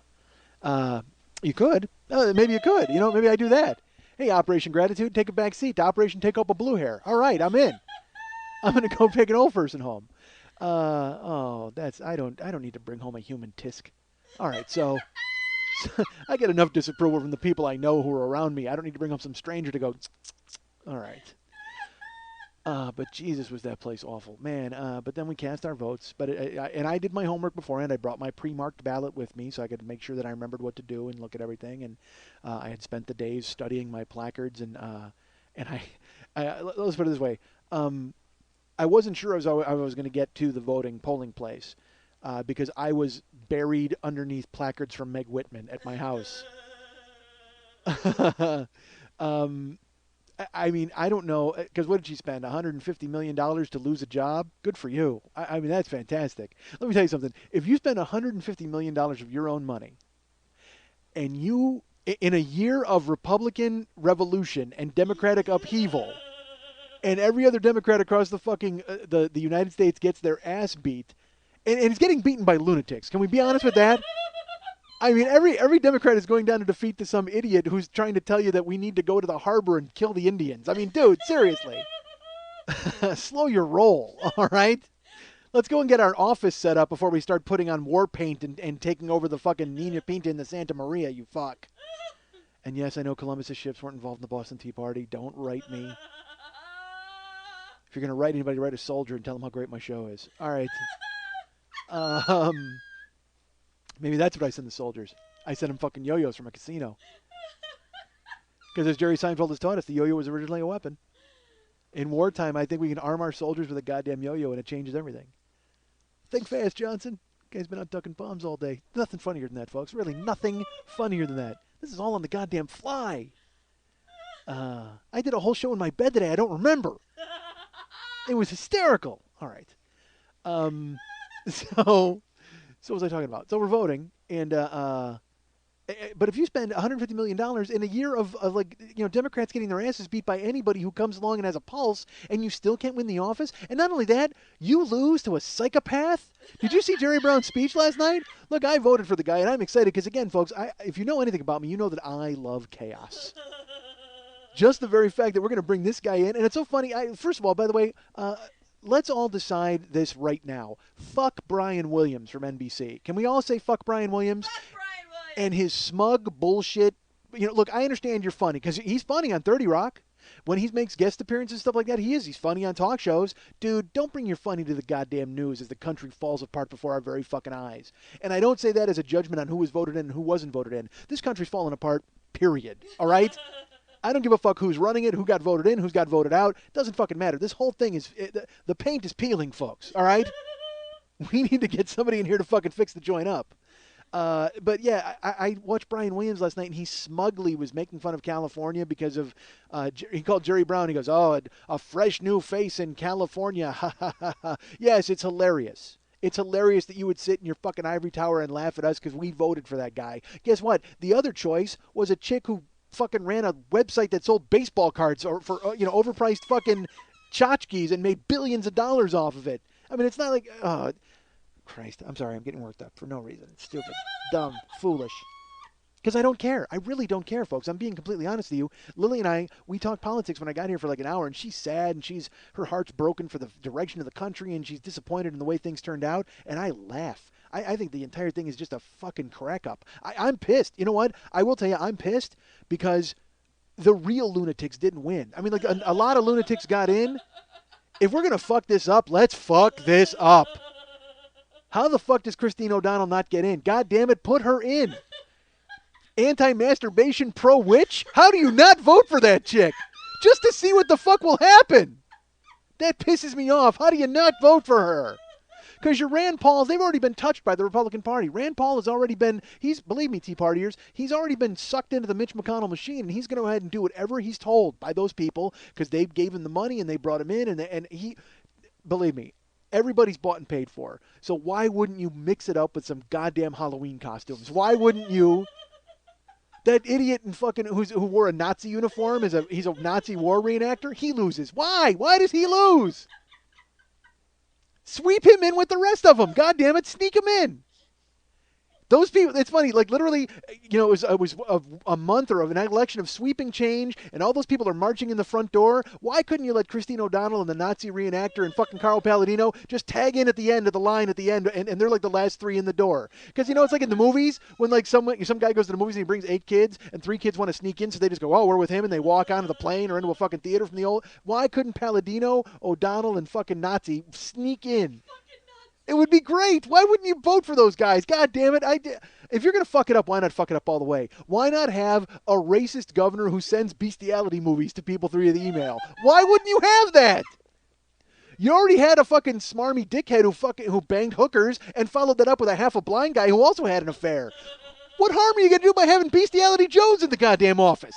You could. Maybe you could. You know, maybe I do that. Hey, Operation Gratitude, take a back seat to Operation Take Up a Blue Hair. All right, I'm in. I'm gonna go take an old person home. I don't need to bring home a human tisk. All right, so I get enough disapproval from the people I know who are around me. I don't need to bring home some stranger to go. All right. But Jesus, was that place awful, man. But then we cast our votes. But and I did my homework beforehand. I brought my pre-marked ballot with me so I could make sure that I remembered what to do and look at everything. And I had spent the days studying my placards and let's put it this way. I wasn't sure I was going to get to the polling place because I was buried underneath placards from Meg Whitman at my house. I mean, I don't know, because what did she spend? $150 million to lose a job? Good for you. I mean, that's fantastic. Let me tell you something. If you spend $150 million of your own money, and you, in a year of Republican revolution and Democratic upheaval, and every other Democrat across the fucking the United States gets their ass beat, and it's getting beaten by lunatics. Can we be honest with that? I mean, every Democrat is going down to defeat to some idiot who's trying to tell you that we need to go to the harbor and kill the Indians. I mean, dude, seriously. Slow your roll, all right? Let's go and get our office set up before we start putting on war paint and taking over the fucking Nina Pinta and the Santa Maria, you fuck. And yes, I know Columbus's ships weren't involved in the Boston Tea Party. Don't write me. If you're going to write anybody, write a soldier and tell them how great my show is. All right. Maybe that's what I send the soldiers. I send them fucking yo-yos from a casino. Because as Jerry Seinfeld has taught us, the yo-yo was originally a weapon. In wartime, I think we can arm our soldiers with a goddamn yo-yo and it changes everything. Think fast, Johnson. Guy's been out ducking bombs all day. Nothing funnier than that, folks. Really, nothing funnier than that. This is all on the goddamn fly. I did a whole show in my bed today. I don't remember. It was hysterical. All right. So what was I talking about? So we're voting, and but if you spend $150 million in a year of like, you know, Democrats getting their asses beat by anybody who comes along and has a pulse, and you still can't win the office, and not only that, you lose to a psychopath. Did you see Jerry Brown's speech last night? Look, I voted for the guy, and I'm excited because, again, folks, if you know anything about me, you know that I love chaos. Just the very fact that we're going to bring this guy in, and it's so funny. First of all, by the way, let's all decide this right now. Fuck Brian Williams from NBC. Can we all say fuck Brian Williams? Fuck Brian Williams! And his smug bullshit. You know, look, I understand you're funny because he's funny on 30 Rock. When he makes guest appearances and stuff like that, he's funny on talk shows. Dude, don't bring your funny to the goddamn news as the country falls apart before our very fucking eyes. And I don't say that as a judgment on who was voted in and who wasn't voted in. This country's falling apart, period. All right? I don't give a fuck who's running it, who got voted in, who's got voted out. It doesn't fucking matter. This whole thing is, the paint is peeling, folks, all right? We need to get somebody in here to fucking fix the joint up. But yeah, I watched Brian Williams last night, and he smugly was making fun of California because of, he called Jerry Brown. He goes, oh, a fresh new face in California. Ha, ha, ha, ha. Yes, it's hilarious. It's hilarious that you would sit in your fucking ivory tower and laugh at us because we voted for that guy. Guess what? The other choice was a chick who fucking ran a website that sold baseball cards for overpriced fucking tchotchkes and made billions of dollars off of it. I mean, it's not like, oh, Christ, I'm sorry, I'm getting worked up for no reason. It's stupid, dumb, foolish. Because I don't care. I really don't care, folks. I'm being completely honest with you. Lily and I, we talked politics when I got here for like an hour, and she's sad, and her heart's broken for the direction of the country, and she's disappointed in the way things turned out, and I laugh. I think the entire thing is just a fucking crack up. I'm pissed. You know what? I will tell you, I'm pissed because the real lunatics didn't win. I mean, like a lot of lunatics got in. If we're going to fuck this up, let's fuck this up. How the fuck does Christine O'Donnell not get in? God damn it, put her in. Anti-masturbation pro-witch? How do you not vote for that chick? Just to see what the fuck will happen. That pisses me off. How do you not vote for her? Because your Rand Pauls, they've already been touched by the Republican Party. Rand Paul has already been, believe me, Tea Partiers, he's already been sucked into the Mitch McConnell machine, and he's going to go ahead and do whatever he's told by those people because they gave him the money and they brought him in, and he, believe me, everybody's bought and paid for. So why wouldn't you mix it up with some goddamn Halloween costumes? Why wouldn't you? That idiot in fucking who wore a Nazi uniform he's a Nazi war reenactor. He loses. Why? Why does he lose? Sweep him in with the rest of them. God damn it, sneak him in. Those people, it's funny, like literally, it was a month or of an election of sweeping change, and all those people are marching in the front door. Why couldn't you let Christine O'Donnell and the Nazi reenactor and fucking Carl Palladino just tag in at the end of the line at the end, and they're like the last three in the door? Because, it's like in the movies, when like some guy goes to the movies and he brings 8 kids, and 3 kids want to sneak in, so they just go, oh, we're with him, and they walk onto the plane or into a fucking theater from the old. Why couldn't Palladino, O'Donnell, and fucking Nazi sneak in? It would be great. Why wouldn't you vote for those guys? God damn it. If you're going to fuck it up, why not fuck it up all the way? Why not have a racist governor who sends bestiality movies to people through the email? Why wouldn't you have that? You already had a fucking smarmy dickhead who banged hookers and followed that up with a half a blind guy who also had an affair. What harm are you going to do by having bestiality Jones in the goddamn office?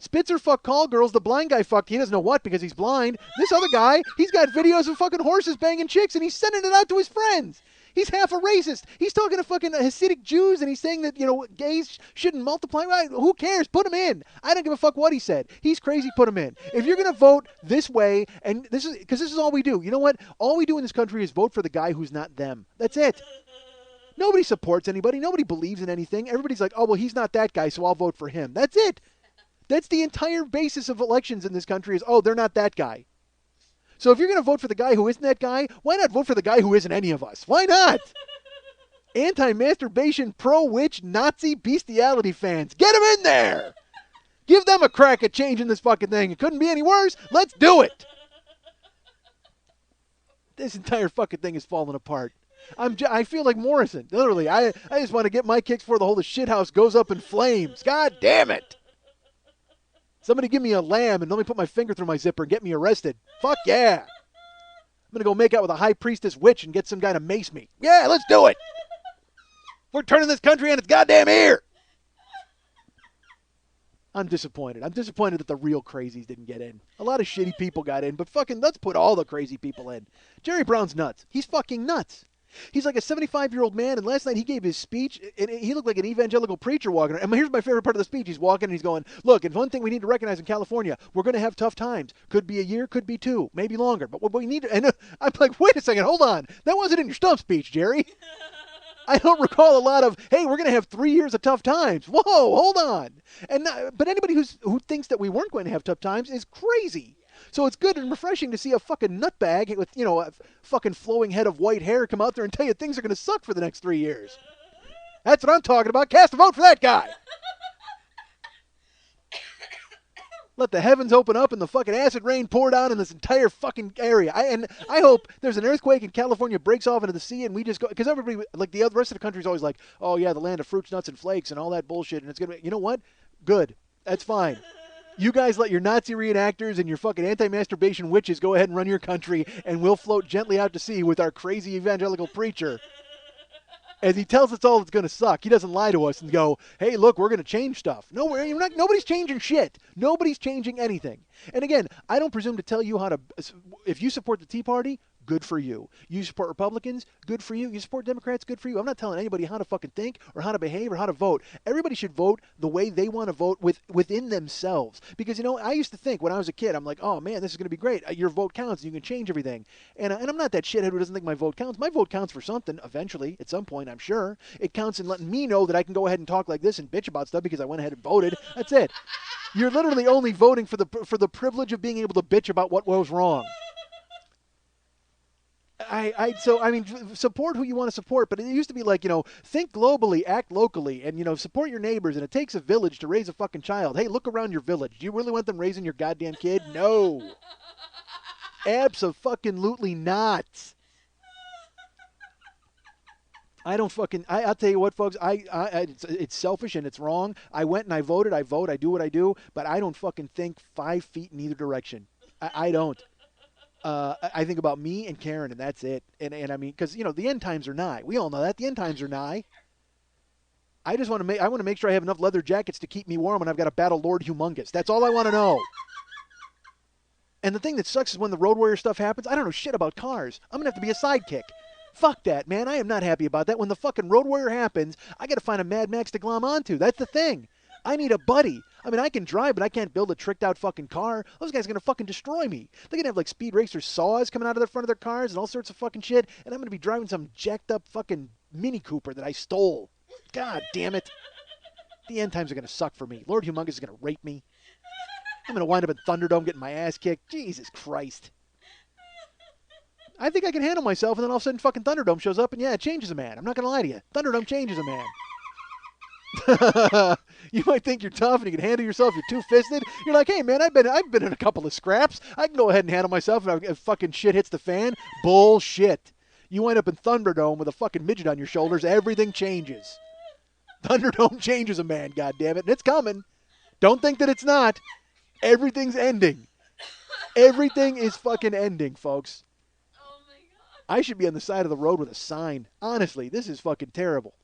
Spitzer fucked call girls. The blind guy fucked, he doesn't know what because he's blind. This other guy, he's got videos of fucking horses banging chicks and he's sending it out to his friends. He's half a racist. He's talking to fucking Hasidic Jews and he's saying that, gays shouldn't multiply. Well, who cares? Put him in. I don't give a fuck what he said. He's crazy. Put him in. If you're going to vote this way, and this is all we do. You know what? All we do in this country is vote for the guy who's not them. That's it. Nobody supports anybody. Nobody believes in anything. Everybody's like, oh, well, he's not that guy, so I'll vote for him. That's it. That's the entire basis of elections in this country is, oh, they're not that guy. So if you're going to vote for the guy who isn't that guy, why not vote for the guy who isn't any of us? Why not? Anti-masturbation, pro-witch, Nazi, bestiality fans. Get them in there. Give them a crack at changing this fucking thing. It couldn't be any worse. Let's do it. This entire fucking thing is falling apart. I feel like Morrison. Literally, I just want to get my kicks before the whole shithouse goes up in flames. God damn it. Somebody give me a lamb and let me put my finger through my zipper and get me arrested. Fuck yeah. I'm going to go make out with a high priestess witch and get some guy to mace me. Yeah, let's do it. We're turning this country on its goddamn ear. I'm disappointed. I'm disappointed that the real crazies didn't get in. A lot of shitty people got in, but fucking let's put all the crazy people in. Jerry Brown's nuts. He's fucking nuts. He's like a 75-year-old man, and last night he gave his speech, and he looked like an evangelical preacher walking around. And here's my favorite part of the speech. He's walking, and he's going, look, and one thing we need to recognize in California, we're going to have tough times. Could be a year, could be 2, maybe longer. But what we need to, and I'm like, wait a second, hold on. That wasn't in your stump speech, Jerry. I don't recall a lot of, hey, we're going to have 3 years of tough times. Whoa, hold on. But anybody who thinks that we weren't going to have tough times is crazy. So it's good and refreshing to see a fucking nutbag with, a fucking flowing head of white hair come out there and tell you things are going to suck for the next 3 years. That's what I'm talking about. Cast a vote for that guy. Let the heavens open up and the fucking acid rain pour down in this entire fucking area. I hope there's an earthquake and California breaks off into the sea and we just go, because everybody, like the rest of the country is always like, oh yeah, the land of fruits, nuts, and flakes and all that bullshit. And it's going to be, you know what? Good. That's fine. You guys let your Nazi reenactors and your fucking anti-masturbation witches go ahead and run your country, and we'll float gently out to sea with our crazy evangelical preacher. As he tells us all it's going to suck, he doesn't lie to us and go, hey, look, we're going to change stuff. No, nobody's changing shit. Nobody's changing anything. And again, I don't presume to tell you how to, if you support the Tea Party, good for you. You support Republicans, good for you. You support Democrats, good for you. I'm not telling anybody how to fucking think or how to behave or how to vote. Everybody should vote the way they want to vote within themselves. Because, I used to think when I was a kid, I'm like, oh, man, this is going to be great. Your vote counts. You can change everything. And I'm not that shithead who doesn't think my vote counts. My vote counts for something eventually, at some point, I'm sure. It counts in letting me know that I can go ahead and talk like this and bitch about stuff because I went ahead and voted. That's it. You're literally only voting for the privilege of being able to bitch about what was wrong. Support who you want to support, but it used to be like, think globally, act locally, and, support your neighbors, and it takes a village to raise a fucking child. Hey, look around your village. Do you really want them raising your goddamn kid? No. Abso-fucking-lutely not. I'll tell you what, folks. It's selfish and it's wrong. I went and I voted. I vote. I do what I do. But I don't fucking think 5 feet in either direction. I don't. I think about me and Karen, and that's it. And I mean, because the end times are nigh. We all know that the end times are nigh. I just want to make sure I have enough leather jackets to keep me warm when I've got to battle Lord Humongous. That's all I want to know. And the thing that sucks is when the Road Warrior stuff happens, I don't know shit about cars. I'm going to have to be a sidekick. Fuck that, man. I am not happy about that. When the fucking Road Warrior happens, I got to find a Mad Max to glom onto. That's the thing. I need a buddy. I mean, I can drive, but I can't build a tricked-out fucking car. Those guys are going to fucking destroy me. They're going to have, like, Speed Racer saws coming out of the front of their cars and all sorts of fucking shit, and I'm going to be driving some jacked-up fucking Mini Cooper that I stole. God damn it. The end times are going to suck for me. Lord Humongous is going to rape me. I'm going to wind up in Thunderdome getting my ass kicked. Jesus Christ. I think I can handle myself, and then all of a sudden fucking Thunderdome shows up, and yeah, it changes a man. I'm not going to lie to you. Thunderdome changes a man. You might think you're tough and you can handle yourself. You're two-fisted. You're like, hey, man, I've been in a couple of scraps. I can go ahead and handle myself if fucking shit hits the fan. Bullshit. You wind up in Thunderdome with a fucking midget on your shoulders. Everything changes. Thunderdome changes a man, goddammit, and it's coming. Don't think that it's not. Everything's ending. Everything is fucking ending, folks. Oh my god. I should be on the side of the road with a sign. Honestly, this is fucking terrible.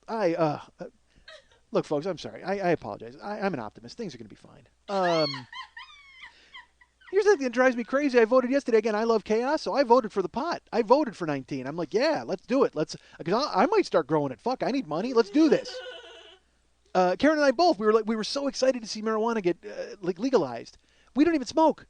Look, folks, I'm sorry. I apologize. I'm an optimist. Things are going to be fine. Here's the thing that drives me crazy. I voted yesterday. Again, I love chaos, so I voted for the pot. I voted for 19. I'm like, yeah, let's do it. Because I might start growing it. Fuck, I need money. Let's do this. Karen and I both, we were so excited to see marijuana get legalized. We don't even smoke.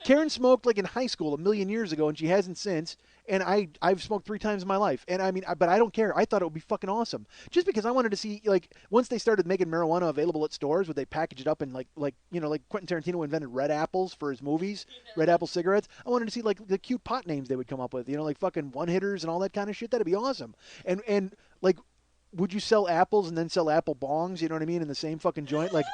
Karen smoked like in high school 1,000,000 years ago, and she hasn't since. And I've smoked 3 times in my life. And I mean, but I don't care. I thought it would be fucking awesome. Just because I wanted to see, like, once they started making marijuana available at stores, would they package it up in like Quentin Tarantino invented red apples for his movies, red apple cigarettes. I wanted to see like the cute pot names they would come up with, like fucking one hitters and all that kind of shit. That'd be awesome. And like, would you sell apples and then sell apple bongs? You know what I mean? In the same fucking joint, like.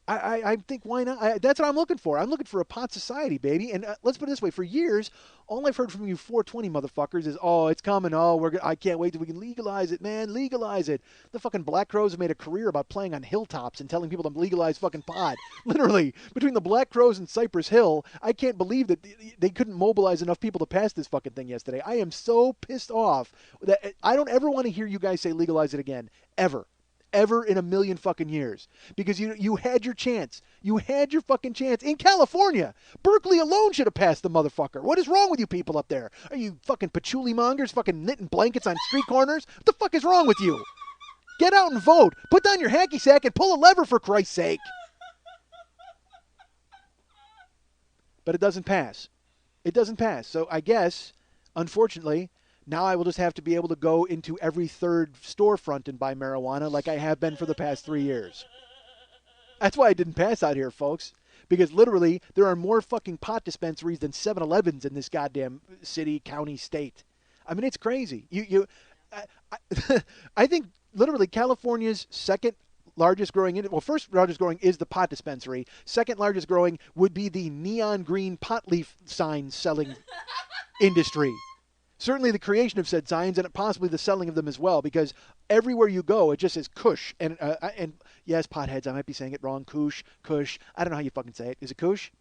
I think why not? That's what I'm looking for. I'm looking for a pot society, baby. And let's put it this way: for years, all I've heard from you 420 motherfuckers is, "Oh, it's coming. Oh, I can't wait till we can legalize it, man. Legalize it." The fucking Black Crows have made a career about playing on hilltops and telling people to legalize fucking pot. Literally, between the Black Crows and Cypress Hill, I can't believe that they couldn't mobilize enough people to pass this fucking thing yesterday. I am so pissed off that I don't ever want to hear you guys say legalize it again, ever in 1,000,000 fucking years, because you had your chance. You had your fucking chance in California. Berkeley alone should have passed the motherfucker. What is wrong with you people up there? Are you fucking patchouli mongers, fucking knitting blankets on street corners? What the fuck is wrong with you? Get out and vote. Put down your hacky sack and pull a lever, for Christ's sake. But it doesn't pass. It doesn't pass. So I guess, unfortunately, now I will just have to be able to go into every third storefront and buy marijuana like I have been for the past 3 years. That's why it didn't pass out here, folks. Because literally, there are more fucking pot dispensaries than 7-Elevens in this goddamn city, county, state. I mean, it's crazy. I think literally California's second largest growing, first largest growing is the pot dispensary. Second largest growing would be the neon green pot leaf sign selling industry. Certainly the creation of said signs and possibly the selling of them as well, because everywhere you go, it just says Kush. And yes, potheads, I might be saying it wrong. Kush. I don't know how you fucking say it. Is it Kush?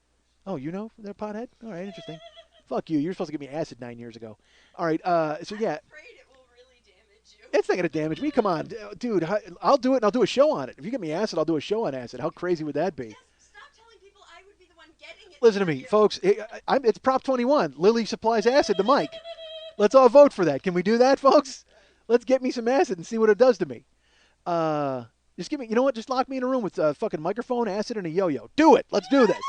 Oh, you know they're pothead? All right, interesting. Fuck you. You're supposed to give me acid 9 years ago. All right, so yeah. I'm afraid it will really damage you. It's not going to damage me. Come on. Dude, I'll do it and I'll do a show on it. If you give me acid, I'll do a show on acid. How crazy would that be? Just stop telling people I would be the one getting it. Listen to me, folks. It's Prop 21. Lily supplies acid to Mike. Let's all vote for that. Can we do that, folks? Let's get me some acid and see what it does to me. Just give me, you know what? Just lock me in a room with a fucking microphone, acid, and a yo-yo. Do it. Let's do this.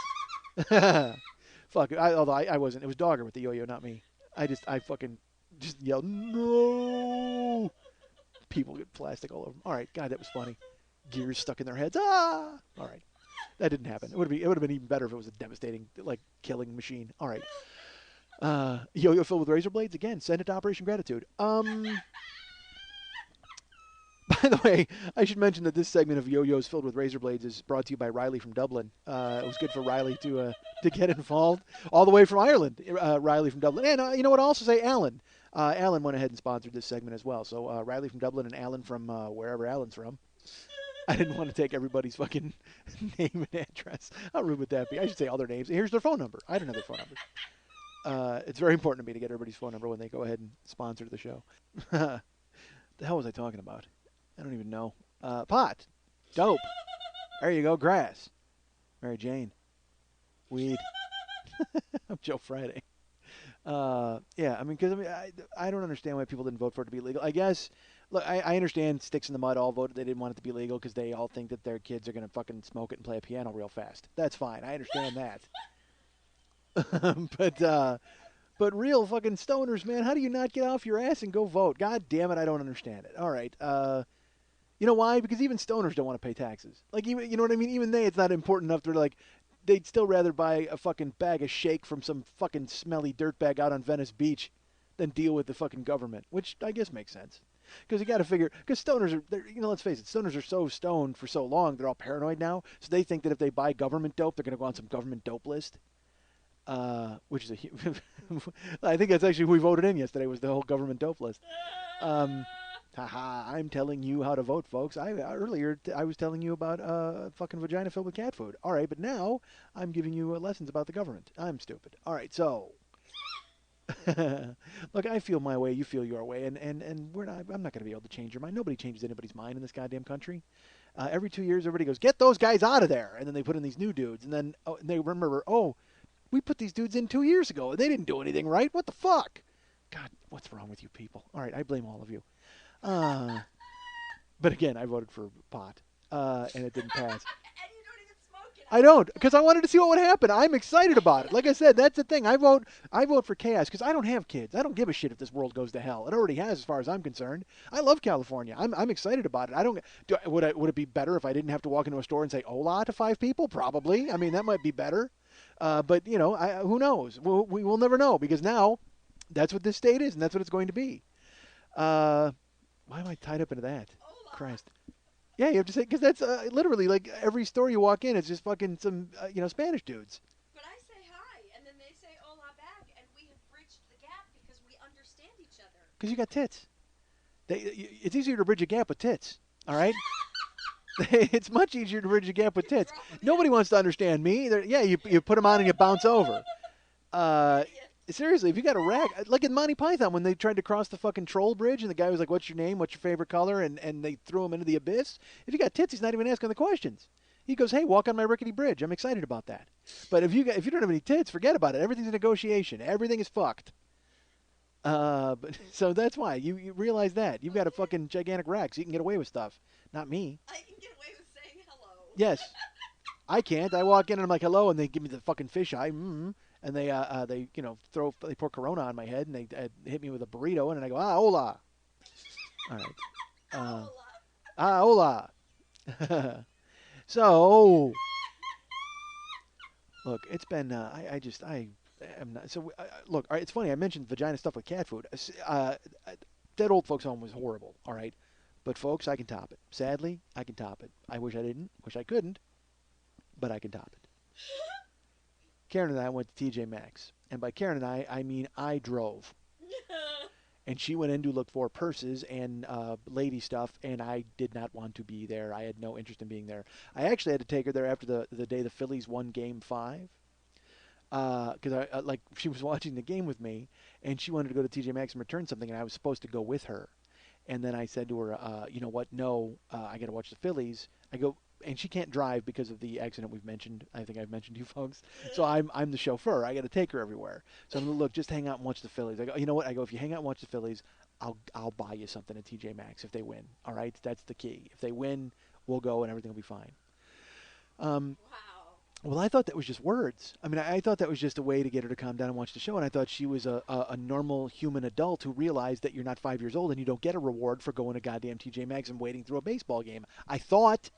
Fuck. Although I wasn't. It was Dogger with the yo-yo, not me. I fucking just yelled, no. People get plastic all over them. All right. God, that was funny. Gears stuck in their heads. Ah. All right. That didn't happen. It would have been even better if it was a devastating, like, killing machine. All right. Yo-yo filled with razor blades. Again, send it to Operation Gratitude. By the way, I should mention that this segment of Yo-Yos Filled with Razor Blades is brought to you by Riley from Dublin. It was good for Riley to get involved all the way from Ireland. Riley from Dublin. And you know what? I'll also say Alan. Alan went ahead and sponsored this segment as well. So Riley from Dublin and Alan from wherever Alan's from. I didn't want to take everybody's fucking name and address. How rude would that be? I should say all their names. Here's their phone number. I don't know their phone number. It's very important to me to get everybody's phone number when they go ahead and sponsor the show. The hell was I talking about? I don't even know. Pot. Dope. There you go. Grass. Mary Jane. Weed. I'm Joe Friday. Yeah, I mean, because I don't understand why people didn't vote for it to be legal. I guess, look, I understand Sticks in the Mud all voted they didn't want it to be legal because they all think that their kids are going to fucking smoke it and play a piano real fast. That's fine. I understand that. But real fucking stoners, man, how do you not get off your ass and go vote? God damn it, I don't understand it. All right. You know why? Because even stoners don't want to pay taxes. Like, even, you know what I mean? Even it's not important enough. They're like, they'd still rather buy a fucking bag of shake from some fucking smelly dirtbag out on Venice Beach than deal with the fucking government, which I guess makes sense. Because you got to figure, because stoners are, let's face it, stoners are so stoned for so long, they're all paranoid now, so they think that if they buy government dope, they're going to go on some government dope list. Which is I think that's actually who we voted in yesterday, was the whole government dope list. Haha, I'm telling you how to vote, folks. Earlier I was telling you about fucking vagina filled with cat food. All right, but now I'm giving you lessons about the government. I'm stupid. All right, so look, I feel my way, you feel your way, and I'm not going to be able to change your mind. Nobody changes anybody's mind in this goddamn country. Every 2 years, everybody goes, get those guys out of there, and then they put in these new dudes, and then they remember, we put these dudes in 2 years ago, and they didn't do anything right. What the fuck? God, what's wrong with you people? All right, I blame all of you. But again, I voted for pot, and it didn't pass. And you don't even smoke it. I don't, because I wanted to see what would happen. I'm excited about it. Like I said, that's the thing. I vote for chaos because I don't have kids. I don't give a shit if this world goes to hell. It already has, as far as I'm concerned. I love California. I'm excited about it. Would it be better if I didn't have to walk into a store and say hola to 5 people? Probably. I mean, that might be better. But who knows? We will never know, because now that's what this state is, and that's what it's going to be. Why am I tied up into that? Hola. Christ. Yeah, you have to say, because that's literally like every store you walk in, it's just fucking some Spanish dudes. But I say hi, and then they say hola back, and we have bridged the gap because we understand each other. Because you got tits. It's easier to bridge a gap with tits. All right. It's much easier to bridge a gap with tits. Nobody wants to understand me. Yeah, you put them on and you bounce over. Seriously, if you got a rack, like in Monty Python when they tried to cross the fucking troll bridge and the guy was like, "What's your name? What's your favorite color?" and they threw him into the abyss. If you got tits, he's not even asking the questions. He goes, "Hey, walk on my rickety bridge. I'm excited about that." But if you don't have any tits, forget about it. Everything's a negotiation. Everything is fucked. So that's why you realize that you've got a fucking gigantic rack, so you can get away with stuff. Not me. I can get away with saying hello. Yes, I can't. I walk in and I'm like, "Hello," and they give me the fucking fisheye. And they pour Corona on my head and they hit me with a burrito and I go, hola. All right. Hola. So, look, it's been, I am not, so, look, all right, it's funny, I mentioned vagina stuff with cat food. Dead Old Folks Home was horrible, all right? But, folks, I can top it. Sadly, I can top it. I wish I didn't, wish I couldn't, but I can top it. Karen and I went to TJ Maxx. And by Karen and I mean I drove. And she went in to look for purses and lady stuff, and I did not want to be there. I had no interest in being there. I actually had to take her there after the day the Phillies won Game 5. Because she was watching the game with me, and she wanted to go to TJ Maxx and return something, and I was supposed to go with her. And then I said to her, you know what, no, I got to watch the Phillies. I go, and she can't drive because of the accident we've mentioned. I think I've mentioned to you folks. So I'm the chauffeur. I got to take her everywhere. So I'm like, look, just hang out and watch the Phillies. I go, you know what? I go, if you hang out and watch the Phillies, I'll buy you something at TJ Maxx if they win. All right, that's the key. If they win, we'll go and everything will be fine. Wow. Well, I thought that was just words. I mean, I thought that was just a way to get her to calm down and watch the show. And I thought she was a normal human adult who realized that you're not 5 years old and you don't get a reward for going to goddamn TJ Maxx and waiting through a baseball game. I thought.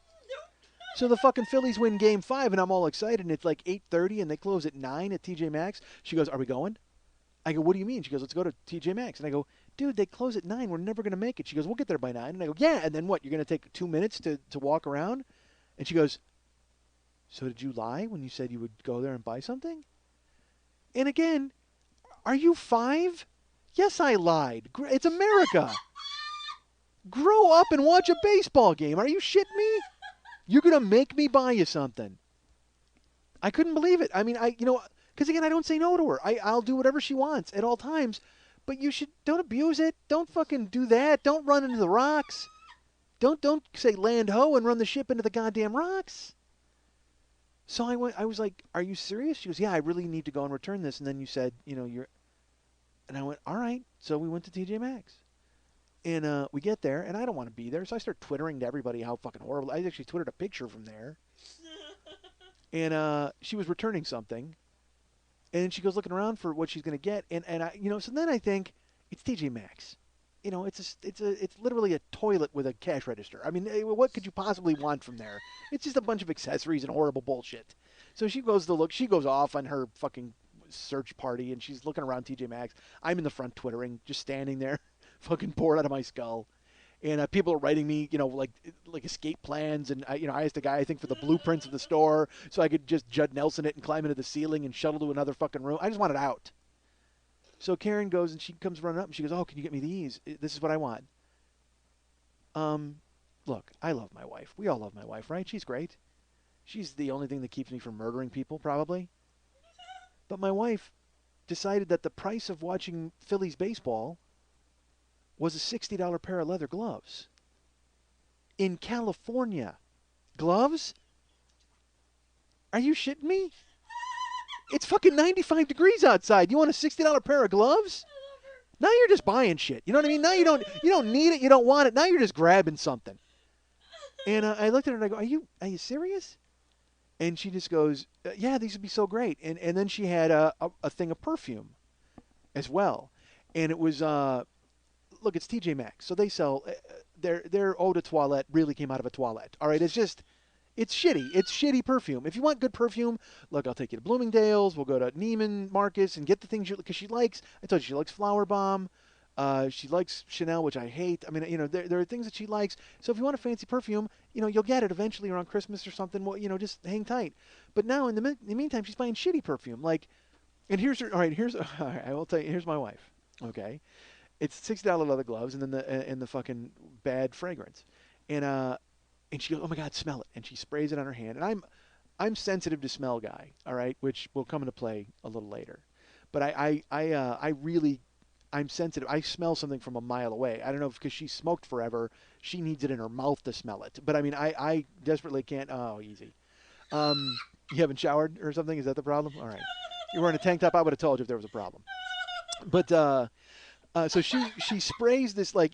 So the fucking Phillies win Game 5, and I'm all excited, and it's like 8:30, and they close at 9 at TJ Maxx. She goes, are we going? I go, what do you mean? She goes, let's go to TJ Maxx. And I go, dude, they close at 9. We're never going to make it. She goes, we'll get there by 9. And I go, yeah, and then what? You're going to take 2 minutes to walk around? And she goes, so did you lie when you said you would go there and buy something? And again, are you 5? Yes, I lied. It's America. Grow up and watch a baseball game. Are you shitting me? You're going to make me buy you something. I couldn't believe it. I mean, because again, I don't say no to her. I'll do whatever she wants at all times. But don't abuse it. Don't fucking do that. Don't run into the rocks. Don't say land ho and run the ship into the goddamn rocks. So I was like, are you serious? She goes, yeah, I really need to go and return this. And then you said, you're, and I went, all right. So we went to TJ Maxx. And we get there, and I don't want to be there. So I start twittering to everybody how fucking horrible. I actually twittered a picture from there. And she was returning something. And she goes looking around for what she's going to get. And so then I think, it's TJ Maxx. It's literally a toilet with a cash register. I mean, what could you possibly want from there? It's just a bunch of accessories and horrible bullshit. So she goes to look. She goes off on her fucking search party, and she's looking around TJ Maxx. I'm in the front twittering, just standing there, fucking bored out of my skull. And people are writing me, like escape plans. And I asked a guy, I think, for the blueprints of the store, so I could just Judd Nelson it and climb into the ceiling and shuttle to another fucking room. I just want it out. So Karen goes and she comes running up and she goes, oh, can you get me these? This is what I want. Look, I love my wife. We all love my wife, right? She's great. She's the only thing that keeps me from murdering people, probably. But my wife decided that the price of watching Phillies baseball was a $60 pair of leather gloves. In California. Gloves? Are you shitting me? It's fucking 95 degrees outside. You want a $60 pair of gloves? Now you're just buying shit. You know what I mean? Now you don't need it. You don't want it. Now you're just grabbing something. And I looked at her and I go, are you serious? And she just goes, yeah, these would be so great. And then she had a thing of perfume as well. And it was, look, it's TJ Maxx. So they sell, their eau de toilette really came out of a toilet. All right, it's shitty. It's shitty perfume. If you want good perfume, look, I'll take you to Bloomingdale's. We'll go to Neiman Marcus and get the things because she likes. I told you she likes Flower Bomb. She likes Chanel, which I hate. I mean, there are things that she likes. So if you want a fancy perfume, you'll get it eventually around Christmas or something. Well, just hang tight. But now in the meantime, she's buying shitty perfume. And here's her. All right, I will tell you. Here's my wife. Okay, it's $60 leather gloves and then the fucking bad fragrance. And she goes, oh my God, smell it. And she sprays it on her hand. And I'm sensitive to smell guy, all right, which will come into play a little later. But I'm sensitive. I smell something from a mile away. I don't know if because she smoked forever, she needs it in her mouth to smell it. But I mean, I desperately can't. Oh, easy. You haven't showered or something? Is that the problem? All right. You're wearing a tank top. I would have told you if there was a problem. But so she sprays this like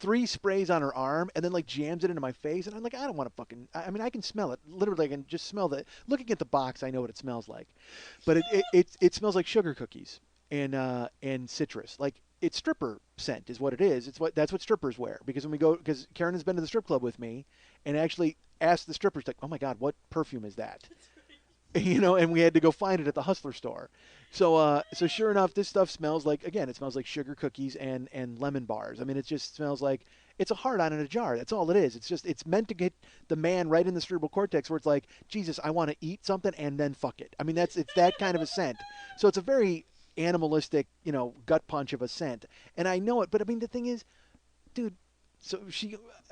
3 sprays on her arm and then jams it into my face. And I'm like, I don't want to fucking, I mean, I can smell it. Literally, I can just smell that. Looking at the box, I know what it smells like. But it smells like sugar cookies and citrus. Like it's stripper scent is what it is. That's what strippers wear. Because because Karen has been to the strip club with me and actually asked the strippers, like, oh my God, what perfume is that? And we had to go find it at the Hustler store. So sure enough, this stuff smells like, again, it smells like sugar cookies and lemon bars. I mean, it just smells like it's a heart-on in a jar. That's all it is. It's meant to get the man right in the cerebral cortex where it's like, Jesus, I want to eat something and then fuck it. I mean, it's that kind of a scent. So it's a very animalistic, gut punch of a scent. And I know it, but I mean, the thing is, dude, so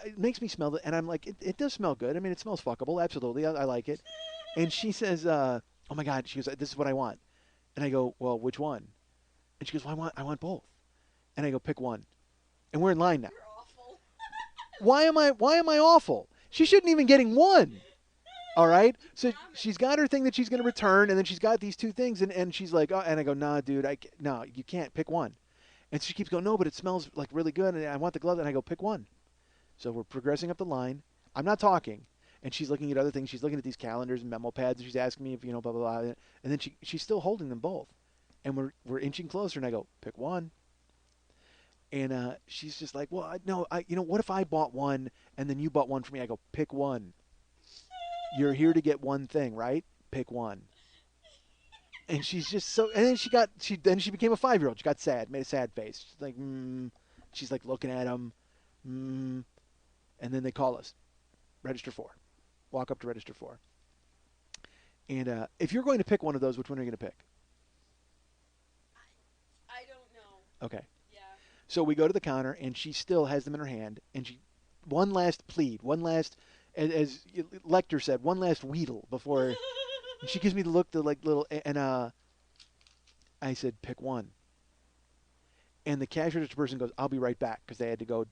it makes me smell it, and I'm like, it does smell good. I mean, it smells fuckable, absolutely. I like it. And she says, oh my God, she goes, this is what I want. And I go, well, which one? And she goes, well, I want both. And I go, pick one. And we're in line now. You're awful. Why am I awful? She shouldn't even getting one. All right? So she's got her thing that she's going to return, and then she's got these 2 things, and she's like, oh, and I go, nah, dude, no, you can't pick one. And she keeps going, no, but it smells like really good, and I want the glove, and I go, pick one. So we're progressing up the line. I'm not talking. And she's looking at other things. She's looking at these calendars and memo pads, and she's asking me if, blah, blah, blah. And then she's still holding them both. And we're inching closer, and I go, pick one. And she's just like, well, no, what if I bought one, and then you bought one for me? I go, pick one. You're here to get one thing, right? Pick one. And she's just so, and then she became a 5-year-old. She got sad, made a sad face. She's like, She's like looking at him. And then they call us. Register 4. Walk up to register 4. And if you're going to pick one of those, which one are you going to pick? I don't know. Okay. So we go to the counter, and she still has them in her hand, and one last plead, one last, as Lecter said, one last wheedle before. And she gives me the look, the like little, and I said, pick one. And the cash register person goes, I'll be right back, because they had to go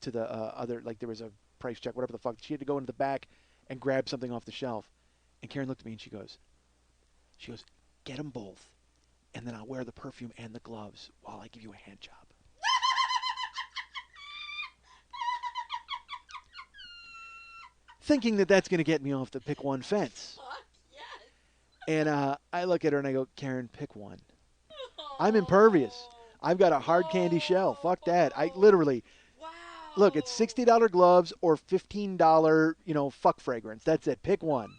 to the other, like there was a price check, whatever the fuck. She had to go into the back and grab something off the shelf. And Karen looked at me and she goes, get them both, and then I'll wear the perfume and the gloves while I give you a hand job. Thinking that that's going to get me off the pick one fence. Fuck yes. And I look at her and I go, Karen, pick one. I'm impervious. I've got a hard candy shell. Fuck that. I literally, Wow. look, it's $60 gloves or $15, fuck fragrance. That's it. Pick one.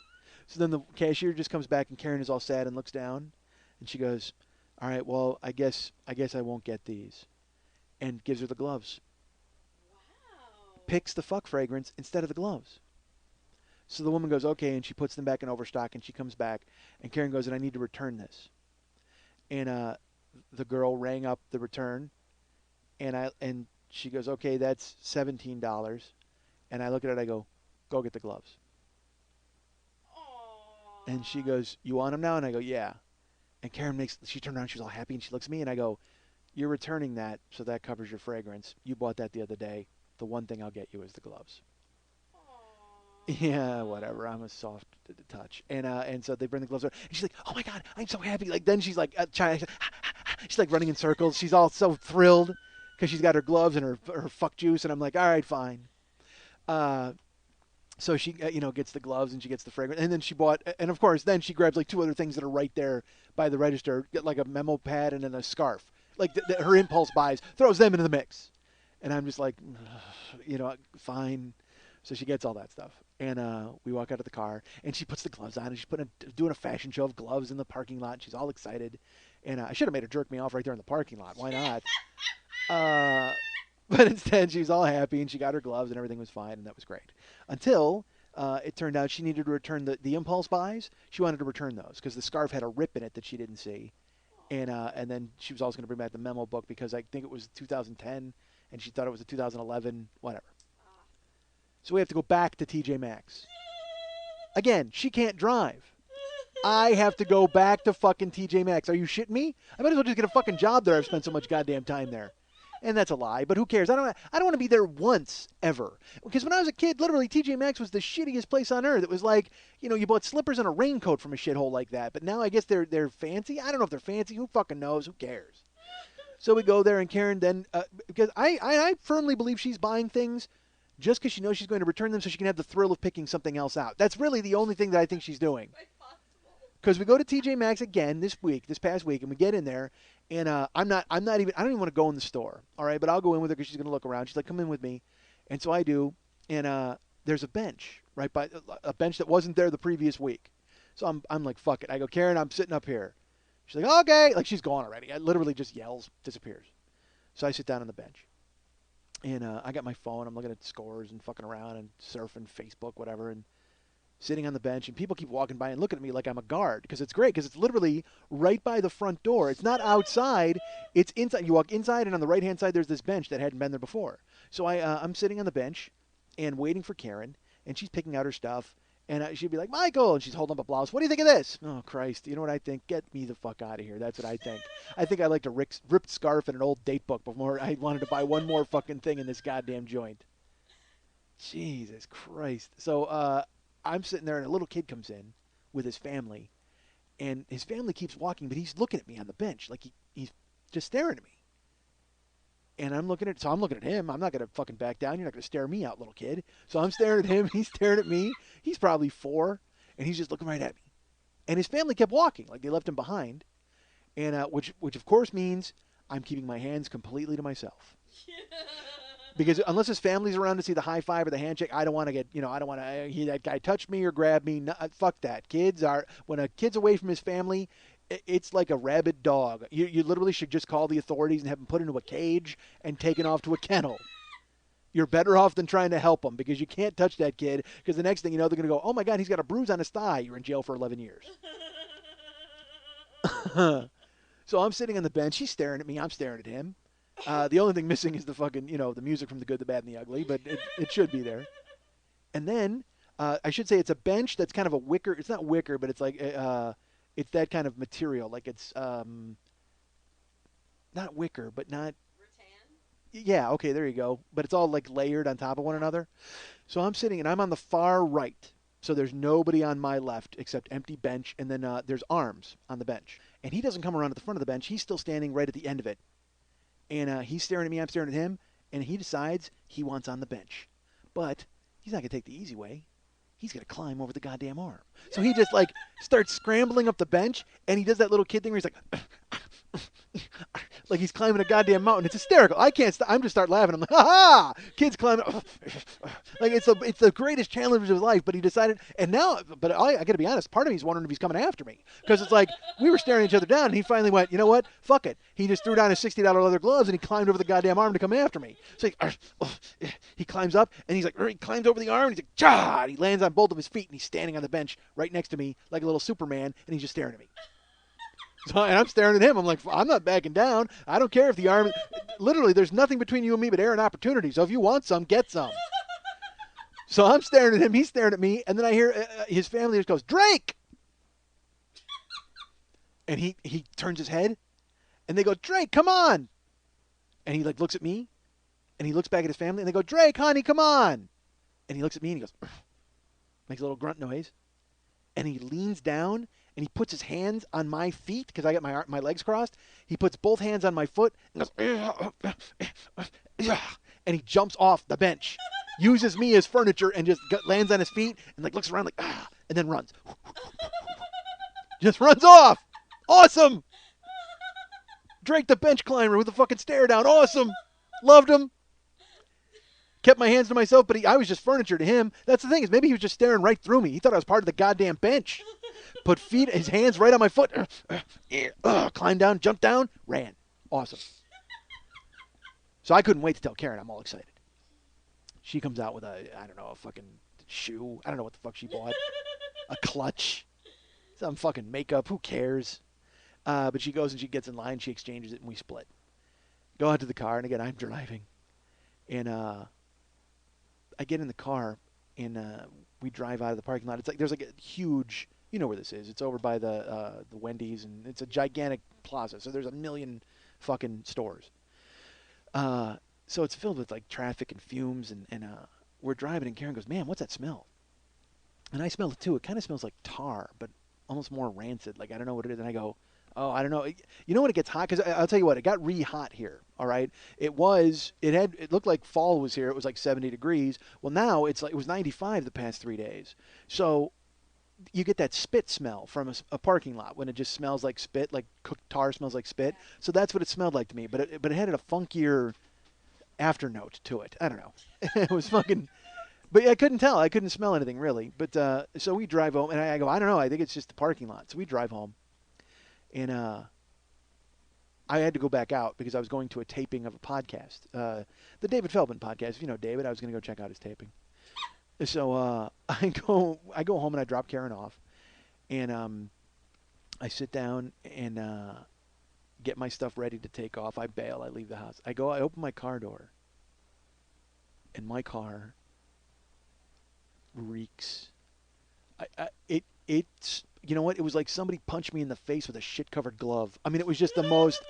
So then the cashier just comes back and Karen is all sad and looks down. And she goes, all right, well, I guess I won't get these. And gives her the gloves. Wow. Picks the fuck fragrance instead of the gloves. So the woman goes, okay, and she puts them back in overstock, and she comes back, and Karen goes, and I need to return this. And the girl rang up the return, and she goes, okay, that's $17. And I look at it, I go, go get the gloves. Aww. And she goes, you want them now? And I go, yeah. And Karen she turned around, she's all happy, and she looks at me, and I go, you're returning that, so that covers your fragrance. You bought that the other day. The one thing I'll get you is the gloves. Yeah, whatever. I'm a soft touch, and so they bring the gloves over, and she's like, "Oh my God, I'm so happy!" Like then she's like, she's like running in circles. She's all so thrilled because she's got her gloves and her fuck juice, and I'm like, "All right, fine." So she gets the gloves and she gets the fragrance, and then she bought, and of course, then she grabs like two other things that are right there by the register, get like a memo pad and then a scarf, like her impulse buys, throws them into the mix, and I'm just like, fine. So she gets all that stuff. And we walk out of the car, and she puts the gloves on, and she's doing a fashion show of gloves in the parking lot. And she's all excited. And I should have made her jerk me off right there in the parking lot. Why not? But instead, she was all happy, and she got her gloves, and everything was fine, and that was great. Until it turned out she needed to return the impulse buys. She wanted to return those because the scarf had a rip in it that she didn't see. And then she was also going to bring back the memo book because I think it was 2010, and she thought it was a 2011, whatever. So we have to go back to TJ Maxx. Again, she can't drive. I have to go back to fucking TJ Maxx. Are you shitting me? I might as well just get a fucking job there. I've spent so much goddamn time there. And that's a lie, but who cares? I don't want to be there once, ever. Because when I was a kid, literally, TJ Maxx was the shittiest place on earth. It was like, you bought slippers and a raincoat from a shithole like that. But now I guess they're fancy. I don't know if they're fancy. Who fucking knows? Who cares? So we go there, and Karen then, because I firmly believe she's buying things just because she knows she's going to return them so she can have the thrill of picking something else out. That's really the only thing that I think she's doing. Because we go to TJ Maxx again this past week, and we get in there, and I don't even want to go in the store, all right? But I'll go in with her because she's going to look around. She's like, come in with me. And so I do, and there's a bench, right, by a bench that wasn't there the previous week. So I'm like, fuck it. I go, Karen, I'm sitting up here. She's like, okay. Like, she's gone already. I literally just yells, disappears. So I sit down on the bench. And I got my phone. I'm looking at scores and fucking around and surfing Facebook, whatever, and sitting on the bench. And people keep walking by and looking at me like I'm a guard because it's great because it's literally right by the front door. It's not outside. It's inside. You walk inside, and on the right-hand side, there's this bench that hadn't been there before. So I'm sitting on the bench and waiting for Karen, and she's picking out her stuff. And she'd be like, Michael, and she's holding up a blouse. What do you think of this? Oh, Christ. You know what I think? Get me the fuck out of here. That's what I think. I think I liked a ripped scarf and an old date book before I wanted to buy one more fucking thing in this goddamn joint. Jesus Christ. So I'm sitting there, and a little kid comes in with his family. And his family keeps walking, but he's looking at me on the bench. Like he's just staring at me. And I'm looking at him. I'm not going to fucking back down. You're not going to stare me out, little kid. So I'm staring at him. He's staring at me. He's probably 4, and he's just looking right at me. And his family kept walking, like they left him behind, and which of course means I'm keeping my hands completely to myself. Because unless his family's around to see the high five or the handshake, I don't want to get, I don't want to, that guy touched me or grabbed me. No, fuck that. When a kid's away from his family, it's like a rabid dog. You literally should just call the authorities and have him put into a cage and taken off to a kennel. You're better off than trying to help him because you can't touch that kid because the next thing you know, they're going to go, oh, my God, he's got a bruise on his thigh. You're in jail for 11 years. So I'm sitting on the bench. He's staring at me. I'm staring at him. The only thing missing is the fucking, the music from The Good, the Bad, and the Ugly, but it should be there. And then I should say it's a bench that's kind of a wicker. It's not wicker, but it's like it's that kind of material. Like it's not wicker, but not. Yeah, okay, there you go. But it's all like layered on top of one another. So I'm sitting and I'm on the far right. So there's nobody on my left except empty bench, and then there's arms on the bench. And he doesn't come around at the front of the bench. He's still standing right at the end of it. And he's staring at me, I'm staring at him, and he decides he wants on the bench. But he's not going to take the easy way. He's going to climb over the goddamn arm. So he just like starts scrambling up the bench, and he does that little kid thing where he's like, like he's climbing a goddamn mountain. It's hysterical. I can't stop. I'm just start laughing. I'm like, ha ha! Kids climbing. Like it's the greatest challenge of his life. But he decided, and now, but I got to be honest. Part of me is wondering if he's coming after me because it's like we were staring each other down, and he finally went, you know what? Fuck it. He just threw down his $60 leather gloves and he climbed over the goddamn arm to come after me. So he climbs up and he's like, he climbs over the arm. And he's like, ja! And he lands on both of his feet and he's standing on the bench right next to me like a little Superman, and he's just staring at me. So, and I'm staring at him. I'm like, I'm not backing down. I don't care if the arm. Literally, there's nothing between you and me but air and opportunity. So if you want some, get some. So I'm staring at him. He's staring at me. And then I hear his family just goes, Drake! And he turns his head. And they go, Drake, come on! And he like looks at me. And he looks back at his family. And they go, Drake, honey, come on! And he looks at me and he goes, makes a little grunt noise. And he leans down. And he puts his hands on my feet because I got my legs crossed. He puts both hands on my foot and goes, and he jumps off the bench, uses me as furniture, and just lands on his feet and like looks around like, and then runs. Just runs off. Awesome. Drake the bench climber with a fucking stare down. Awesome. Loved him. Kept my hands to myself, but I was just furniture to him. That's the thing, is maybe he was just staring right through me. He thought I was part of the goddamn bench. Put his hands right on my foot. Climbed down, jumped down, ran. Awesome. So I couldn't wait to tell Karen. I'm all excited. She comes out with a fucking shoe. I don't know what the fuck she bought. A clutch. Some fucking makeup. Who cares? But she goes and she gets in line. She exchanges it, and we split. Go out to the car, and again, I'm driving. And I get in the car, and we drive out of the parking lot. It's like there's like a huge, you know where this is. It's over by the Wendy's, and it's a gigantic plaza. So there's a million fucking stores. So it's filled with like traffic and fumes, and we're driving, and Karen goes, "Man, what's that smell?" And I smell it too. It kind of smells like tar, but almost more rancid. Like I don't know what it is. And I go, "Oh, I don't know." You know when it gets hot? Because I'll tell you what, it got re-hot here. All right, it looked like fall was here. It was like 70 degrees. Well, now it was 95 the past 3 days. So you get that spit smell from a parking lot when it just smells like spit, like cooked tar smells like spit. So that's what it smelled like to me. But it had a funkier afternote to it. I don't know. It was fucking. But I couldn't tell. I couldn't smell anything really. But so we drive home, and I go, I don't know. I think it's just the parking lot. So we drive home, and I had to go back out because I was going to a taping of a podcast, the David Feldman podcast. If you know David, I was going to go check out his taping. So I go home and I drop Karen off, and I sit down and get my stuff ready to take off. I bail. I leave the house. I open my car door, and my car reeks. It's you know what? It was like somebody punched me in the face with a shit-covered glove. I mean, it was just the most.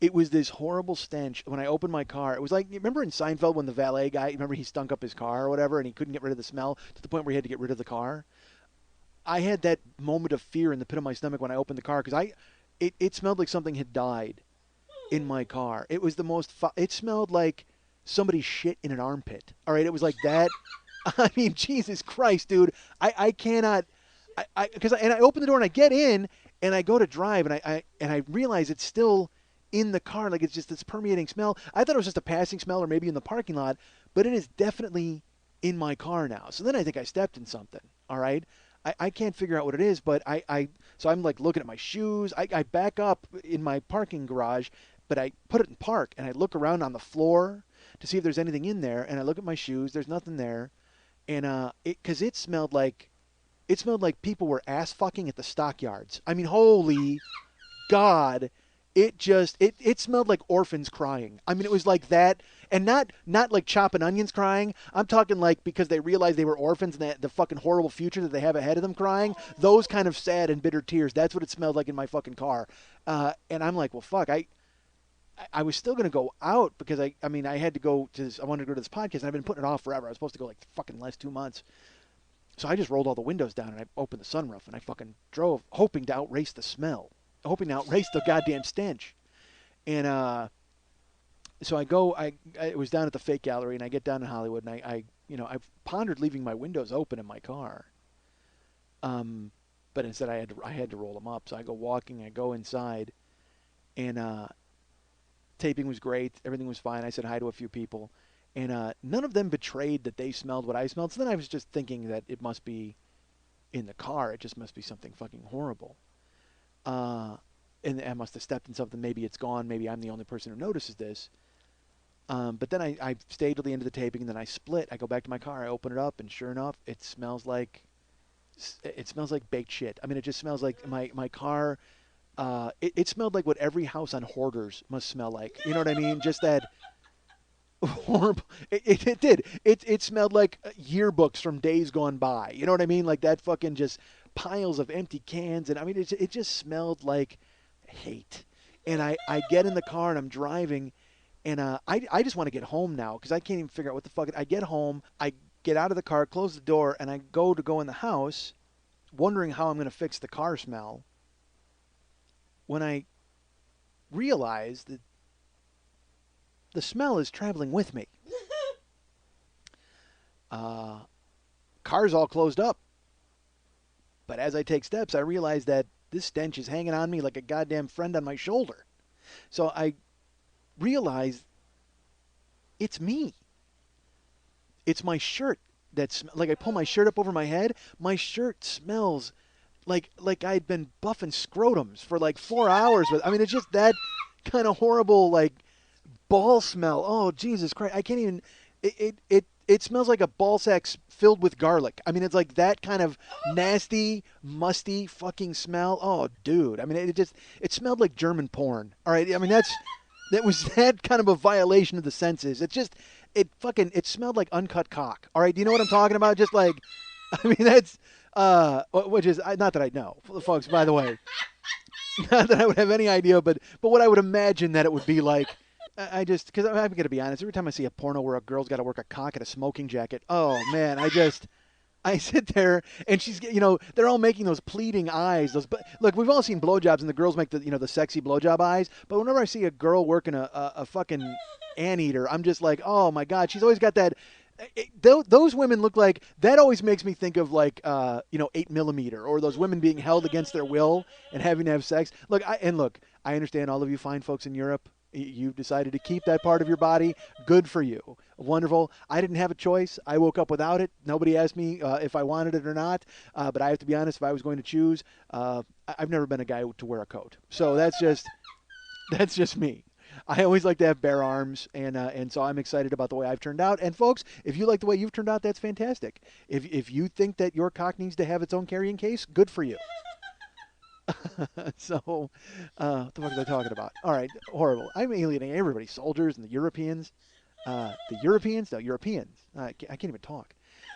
It was this horrible stench. When I opened my car, it was like, you remember in Seinfeld when the valet guy, remember he stunk up his car or whatever, and he couldn't get rid of the smell to the point where he had to get rid of the car? I had that moment of fear in the pit of my stomach when I opened the car because it smelled like something had died in my car. It was the most. It smelled like somebody shit in an armpit. All right, it was like that. I mean, Jesus Christ, dude. I cannot. I open the door and I get in and I go to drive and I realize it's still in the car, like it's just this permeating smell. I thought it was just a passing smell or maybe in the parking lot, but it is definitely in my car now. So then I think I stepped in something. All right, I can't figure out what it is, but so I'm like looking at my shoes. I back up in my parking garage, but I put it in park and I look around on the floor to see if there's anything in there, and I look at my shoes. There's nothing there, and because it smelled like people were ass fucking at the stockyards. I mean, holy God. it smelled like orphans crying. I mean, it was like that, and not like chopping onions crying. I'm talking like because they realized they were orphans and the fucking horrible future that they have ahead of them crying. Those kind of sad and bitter tears. That's what it smelled like in my fucking car. And I'm like, well, fuck, I was still going to go out because I had to go to this, I wanted to go to this podcast and I've been putting it off forever. I was supposed to go like fucking last 2 months. So I just rolled all the windows down and I opened the sunroof and I fucking drove hoping to outrace the smell, hoping to outrace the goddamn stench. And so I was down at the Fake Gallery and I get down in Hollywood and I've pondered leaving my windows open in my car. But instead I had to roll them up. So I go walking, I go inside and taping was great. Everything was fine. I said hi to a few people. And none of them betrayed that they smelled what I smelled. So then I was just thinking that it must be in the car. It just must be something fucking horrible. And I must have stepped in something. Maybe it's gone. Maybe I'm the only person who notices this. But then I stayed till the end of the taping, and then I split. I go back to my car. I open it up, and sure enough, it smells like baked shit. I mean, it just smells like my car. It smelled like what every house on Hoarders must smell like. You know what I mean? Just that horrible. It did. It smelled like yearbooks from days gone by. You know what I mean? Like that fucking just piles of empty cans. And I mean, it just smelled like hate. And I get in the car and I'm driving and I just want to get home now because I can't even figure out what the fuck. I get home, I get out of the car, close the door, and I go in the house wondering how I'm going to fix the car smell when I realize that the smell is traveling with me. Car's all closed up. But as I take steps, I realize that this stench is hanging on me like a goddamn friend on my shoulder. So I realize it's me. It's my shirt that's like I pull my shirt up over my head. My shirt smells like I'd been buffing scrotums for like 4 hours. I mean, it's just that kind of horrible like ball smell. Oh, Jesus Christ. I can't even it smells like a ball sack filled with garlic. I mean, it's like that kind of nasty, musty fucking smell. Oh, dude. I mean, it smelled like German porn. All right. I mean, that was that kind of a violation of the senses. It smelled like uncut cock. All right. Do you know what I'm talking about? Just like, I mean, that's, which is not that I know, folks, by the way, not that I would have any idea, but what I would imagine that it would be like. Because I'm going to be honest, every time I see a porno where a girl's got to work a cock in a smoking jacket, oh, man, I sit there and she's, they're all making those pleading eyes. Look, we've all seen blowjobs and the girls make the sexy blowjob eyes. But whenever I see a girl working a fucking anteater, I'm just like, oh, my God, she's always got that. Those women look like, that always makes me think of like, 8mm or those women being held against their will and having to have sex. Look, I understand all of you fine folks in Europe. You've decided to keep that part of your body. Good for you. Wonderful. I didn't have a choice. I woke up without it. Nobody asked me if I wanted it or not. But I have to be honest, if I was going to choose, I've never been a guy to wear a coat. So that's just me. I always like to have bare arms, and so I'm excited about the way I've turned out. And folks, if you like the way you've turned out, that's fantastic. If you think that your cock needs to have its own carrying case, good for you. So, what the fuck was I talking about? All right, horrible. I'm alienating everybody, soldiers and the Europeans. Europeans. I can't even talk.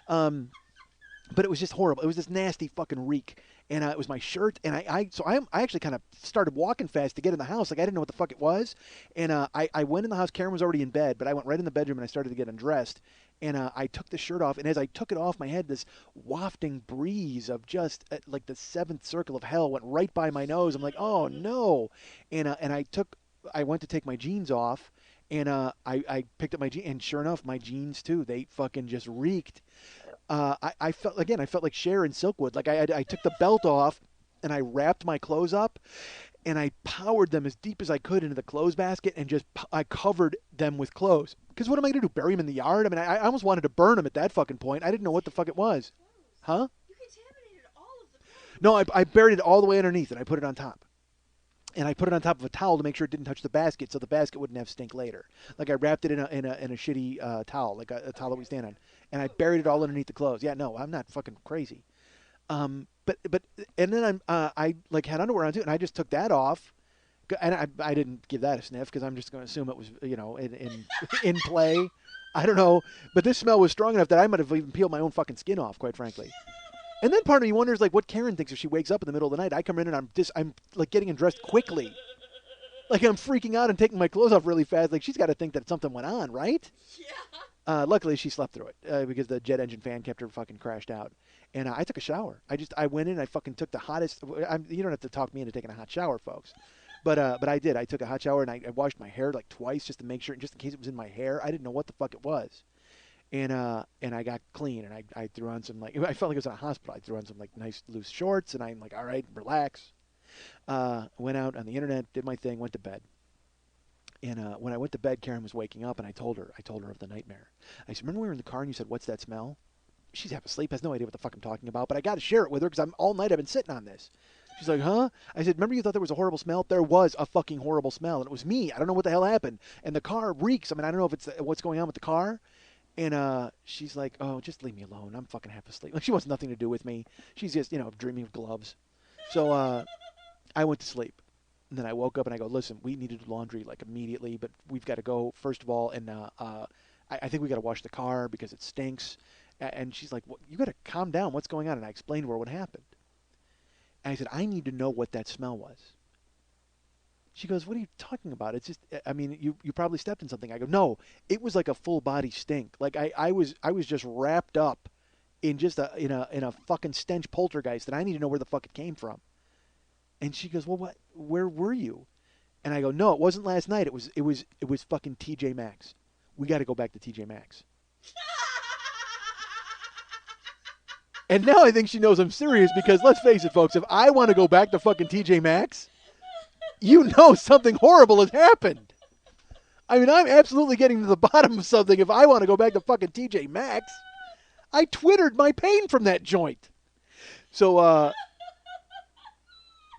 But it was just horrible. It was this nasty fucking reek. And it was my shirt. And I actually kind of started walking fast to get in the house. Like, I didn't know what the fuck it was. And I went in the house. Karen was already in bed. But I went right in the bedroom and I started to get undressed. And I took the shirt off. And as I took it off, my head, this wafting breeze of just like the seventh circle of hell went right by my nose. I'm like, oh, no. And I went to take my jeans off. And I picked up my jeans. And sure enough, my jeans, too, they fucking just reeked. I felt like Cher in Silkwood. Like I took the belt off and I wrapped my clothes up and I powered them as deep as I could into the clothes basket and I covered them with clothes. Because what am I going to do? Bury them in the yard? I mean, I almost wanted to burn them at that fucking point. I didn't know what the fuck it was. Huh? You contaminated all of the clothes. No, I buried it all the way underneath and I put it on top. And I put it on top of a towel to make sure it didn't touch the basket, so the basket wouldn't have stink later. Like I wrapped it in a shitty towel, like a towel that we stand on, and I buried it all underneath the clothes. Yeah, no, I'm not fucking crazy. But and then I like had underwear on too, and I just took that off And I didn't give that a sniff because I'm just going to assume it was, in play. I don't know. But this smell was strong enough that I might have even peeled my own fucking skin off, quite frankly. And then part of me wonders, like, what Karen thinks if she wakes up in the middle of the night. I come in and I'm like getting undressed quickly. Like I'm freaking out and taking my clothes off really fast. Like she's got to think that something went on, right? Yeah. Luckily, she slept through it because the jet engine fan kept her fucking crashed out. And I took a shower. I went in and I fucking took the hottest. You don't have to talk me into taking a hot shower, folks. But I did. I took a hot shower and I washed my hair like twice just to make sure, just in case it was in my hair. I didn't know what the fuck it was. And I got clean and I threw on some like, I felt like I was in a hospital. I threw on some like nice loose shorts and I'm like, all right, relax. Went out on the internet, did my thing, went to bed. And when I went to bed, Karen was waking up and I told her of the nightmare. I said, remember when we were in the car and you said, what's that smell? She's half asleep, has no idea what the fuck I'm talking about, but I got to share it with her because all night I've been sitting on this. She's like, huh? I said, remember you thought there was a horrible smell? There was a fucking horrible smell, and it was me. I don't know what the hell happened. And the car reeks. I mean, I don't know if it's what's going on with the car. And she's like, oh, just leave me alone. I'm fucking half asleep. Like, she wants nothing to do with me. She's just, dreaming of gloves. So I went to sleep. And then I woke up and I go, listen, we need to do laundry like immediately, but we've got to go first of all, and I think we got to wash the car because it stinks. And she's like, well, you got to calm down. What's going on? And I explained to her what happened. And I said, I need to know what that smell was. She goes, what are you talking about? It's just, I mean, you probably stepped in something. I go, no, it was like a full body stink. Like I was just wrapped up in just in a fucking stench poltergeist that I need to know where the fuck it came from. And she goes, well, where were you? And I go, no, it wasn't last night. It was fucking TJ Maxx. We got to go back to TJ Maxx. And now I think she knows I'm serious because let's face it, folks, if I want to go back to fucking TJ Maxx, you know something horrible has happened. I mean, I'm absolutely getting to the bottom of something if I want to go back to fucking TJ Maxx. I Twittered my pain from that joint. So,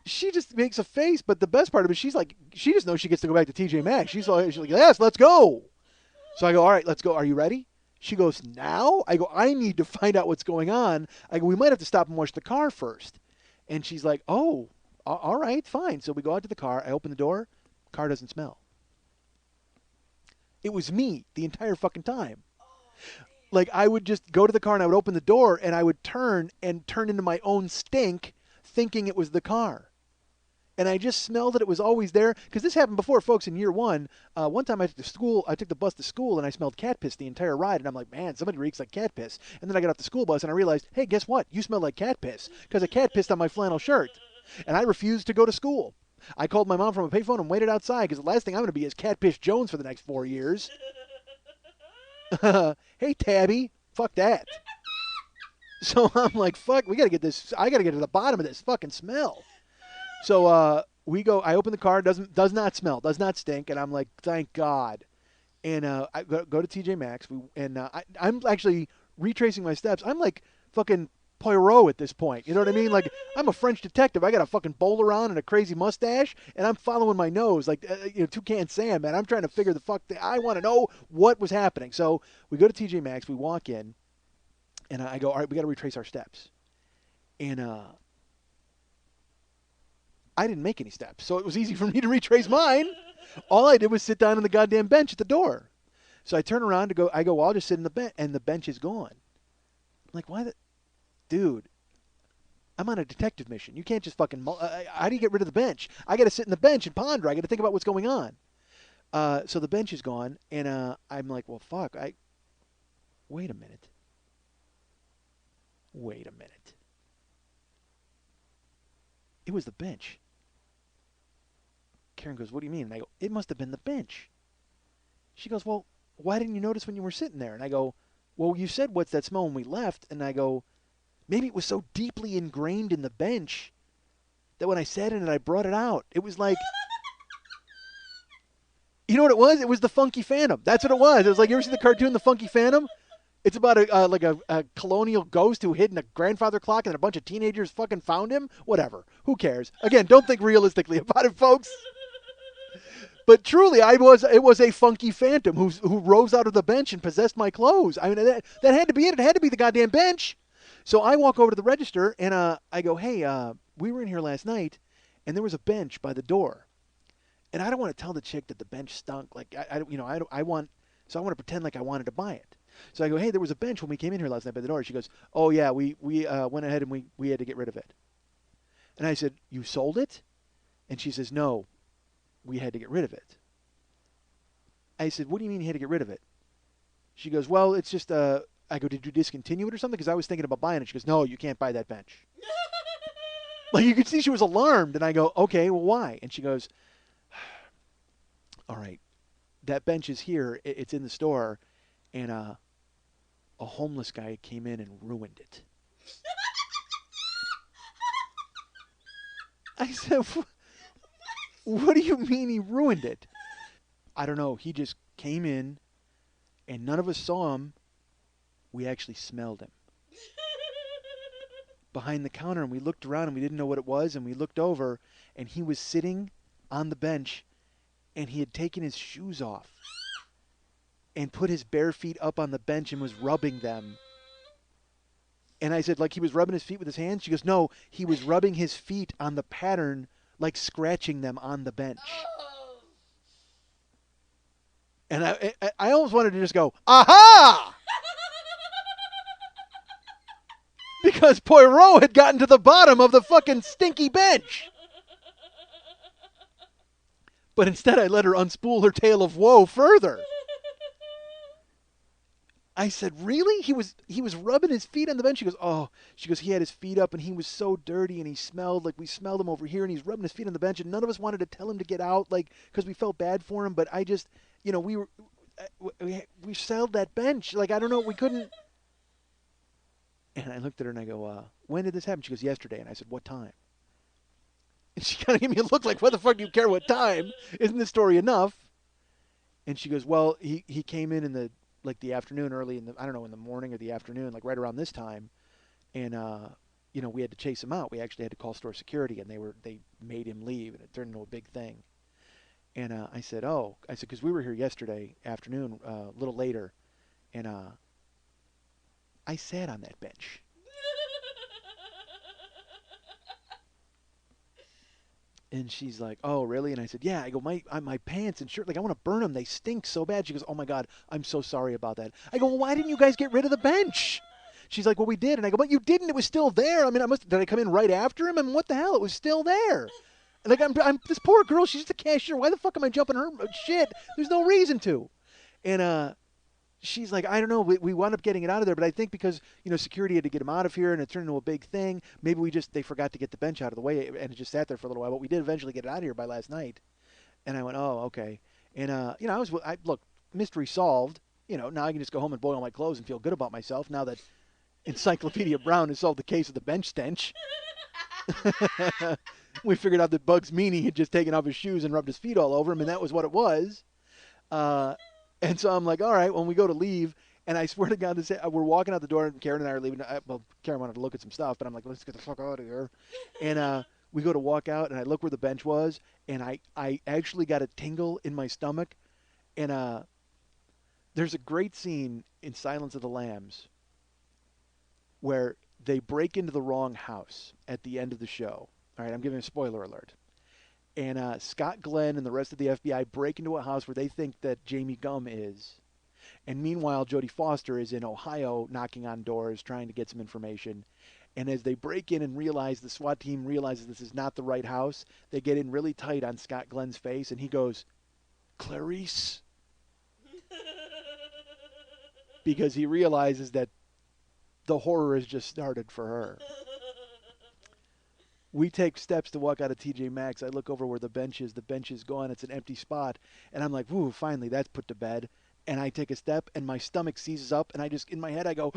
she just makes a face, but the best part of it, she's like, she just knows she gets to go back to TJ Maxx. She's like, yes, let's go. So I go, all right, let's go. Are you ready? She goes, now? I go, I need to find out what's going on. I go, we might have to stop and wash the car first. And she's like, oh, all right, fine. So we go out to the car. I open the door. Car doesn't smell. It was me the entire fucking time. Like, I would just go to the car and I would open the door and I would turn into my own stink thinking it was the car. And I just smelled that it was always there. Because this happened before, folks, in year one. One time I took the bus to school, and I smelled cat piss the entire ride. And I'm like, man, somebody reeks like cat piss. And then I got off the school bus, and I realized, hey, guess what? You smell like cat piss. Because a cat pissed on my flannel shirt. And I refused to go to school. I called my mom from a payphone and waited outside, because the last thing I'm going to be is Cat Piss Jones for the next 4 years. Hey, Tabby. Fuck that. So I'm like, fuck, we got to get this. I got to get to the bottom of this fucking smell. So we go. I open the car. Does not smell. Does not stink. And I'm like, thank God. And I go to TJ Maxx. I'm actually retracing my steps. I'm like fucking Poirot at this point. You know what I mean? Like I'm a French detective. I got a fucking bowler on and a crazy mustache, and I'm following my nose like Toucan Sam. Man, I'm trying to figure the fuck. I want to know what was happening. So we go to TJ Maxx. We walk in, and I go, all right, we got to retrace our steps. And I didn't make any steps, so it was easy for me to retrace mine. All I did was sit down on the goddamn bench at the door. So I turn around to go. I go, well, I'll just sit in the bench, and the bench is gone. I'm like, why the, dude? I'm on a detective mission. You can't just fucking. How do you get rid of the bench? I got to sit in the bench and ponder. I got to think about what's going on. So the bench is gone, and I'm like, well, fuck. Wait a minute. It was the bench. Karen goes, what do you mean? And I go, it must have been the bench. She goes, well, why didn't you notice when you were sitting there? And I go, well, you said, what's that smell when we left? And I go, maybe it was so deeply ingrained in the bench that when I sat in it, I brought it out. It was like, you know what it was? It was the Funky Phantom. That's what it was. It was like, you ever see the cartoon, The Funky Phantom? It's about a colonial ghost who hid in a grandfather clock and a bunch of teenagers fucking found him. Whatever. Who cares? Again, don't think realistically about it, folks. But truly, it was a funky phantom who rose out of the bench and possessed my clothes. I mean, that had to be it. It had to be the goddamn bench. So I walk over to the register and I go, hey, we were in here last night and there was a bench by the door. And I don't want to tell the chick that the bench stunk. Like, I want to pretend like I wanted to buy it. So I go, hey, there was a bench when we came in here last night by the door. She goes, oh, yeah, we went ahead and we had to get rid of it. And I said, you sold it? And she says, no, we had to get rid of it. I said, what do you mean you had to get rid of it? She goes, well, it's just, I go, did you discontinue it or something? Because I was thinking about buying it. She goes, no, you can't buy that bench. Like, you could see she was alarmed. And I go, okay, well, why? And she goes, all right, that bench is here. It's in the store. And a homeless guy came in and ruined it. I said, what do you mean he ruined it? I don't know. He just came in, and none of us saw him. We actually smelled him. Behind the counter, and we looked around, and we didn't know what it was, and we looked over, and he was sitting on the bench, and he had taken his shoes off and put his bare feet up on the bench and was rubbing them. And I said, like he was rubbing his feet with his hands? She goes, no, he was rubbing his feet on the pattern, like scratching them on the bench. And I almost wanted to just go, aha! Because Poirot had gotten to the bottom of the fucking stinky bench. But instead I let her unspool her tale of woe further. I said, really? He was rubbing his feet on the bench. She goes, oh. She goes, he had his feet up and he was so dirty and he smelled like we smelled him over here and he's rubbing his feet on the bench and none of us wanted to tell him to get out, like, because we felt bad for him. But I just, we sold that bench. Like, I don't know, we couldn't. And I looked at her and I go, when did this happen? She goes, yesterday. And I said, what time? And she kind of gave me a look like, what the fuck do you care what time? Isn't this story enough? And she goes, well, he came in the afternoon, early in the, I don't know, in the morning or the afternoon, like right around this time. And, we had to chase him out. We actually had to call store security and they made him leave and it turned into a big thing. And I said, because we were here yesterday afternoon, a little later. And I sat on that bench. And she's like, oh, really? And I said, yeah. I go, my pants and shirt, like, I want to burn them. They stink so bad. She goes, oh, my God, I'm so sorry about that. I go, well, why didn't you guys get rid of the bench? She's like, well, we did. And I go, but you didn't. It was still there. I mean, did I come in right after him? And what the hell? It was still there. Like, I'm this poor girl. She's just a cashier. Why the fuck am I jumping her shit? There's no reason to. And she's like, I don't know. We wound up getting it out of there, but I think because, security had to get him out of here and it turned into a big thing, maybe they forgot to get the bench out of the way and it just sat there for a little while, but we did eventually get it out of here by last night. And I went, oh, okay. And, look, mystery solved. Now I can just go home and boil my clothes and feel good about myself now that Encyclopedia Brown has solved the case of the bench stench. We figured out that Bugs Meany had just taken off his shoes and rubbed his feet all over him, and that was what it was. And so I'm like, all right, when we go to leave, and I swear to God, we're walking out the door, and Karen and I are leaving. Karen wanted to look at some stuff, but I'm like, let's get the fuck out of here. And we go to walk out, and I look where the bench was, and I actually got a tingle in my stomach. And there's a great scene in Silence of the Lambs where they break into the wrong house at the end of the show. All right, I'm giving a spoiler alert. And Scott Glenn and the rest of the FBI break into a house where they think that Jamie Gumb is. And meanwhile, Jodie Foster is in Ohio knocking on doors, trying to get some information. And as they break in and realize, the SWAT team realizes this is not the right house, they get in really tight on Scott Glenn's face, and he goes, Clarice? Because he realizes that the horror has just started for her. We take steps to walk out of TJ Maxx. I look over where the bench is. The bench is gone. It's an empty spot. And I'm like, woo, finally, that's put to bed. And I take a step, and my stomach seizes up, and I just, in my head, I go,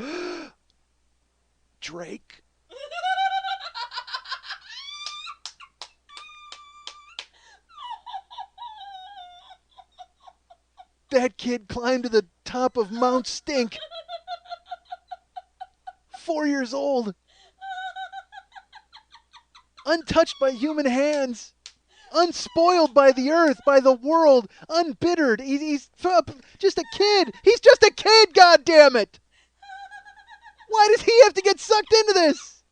Drake. That kid climbed to the top of Mount Stink. 4 years old. Untouched by human hands, unspoiled by the earth, by the world, unbittered. He's just a kid. He's just a kid, goddammit! Why does he have to get sucked into this?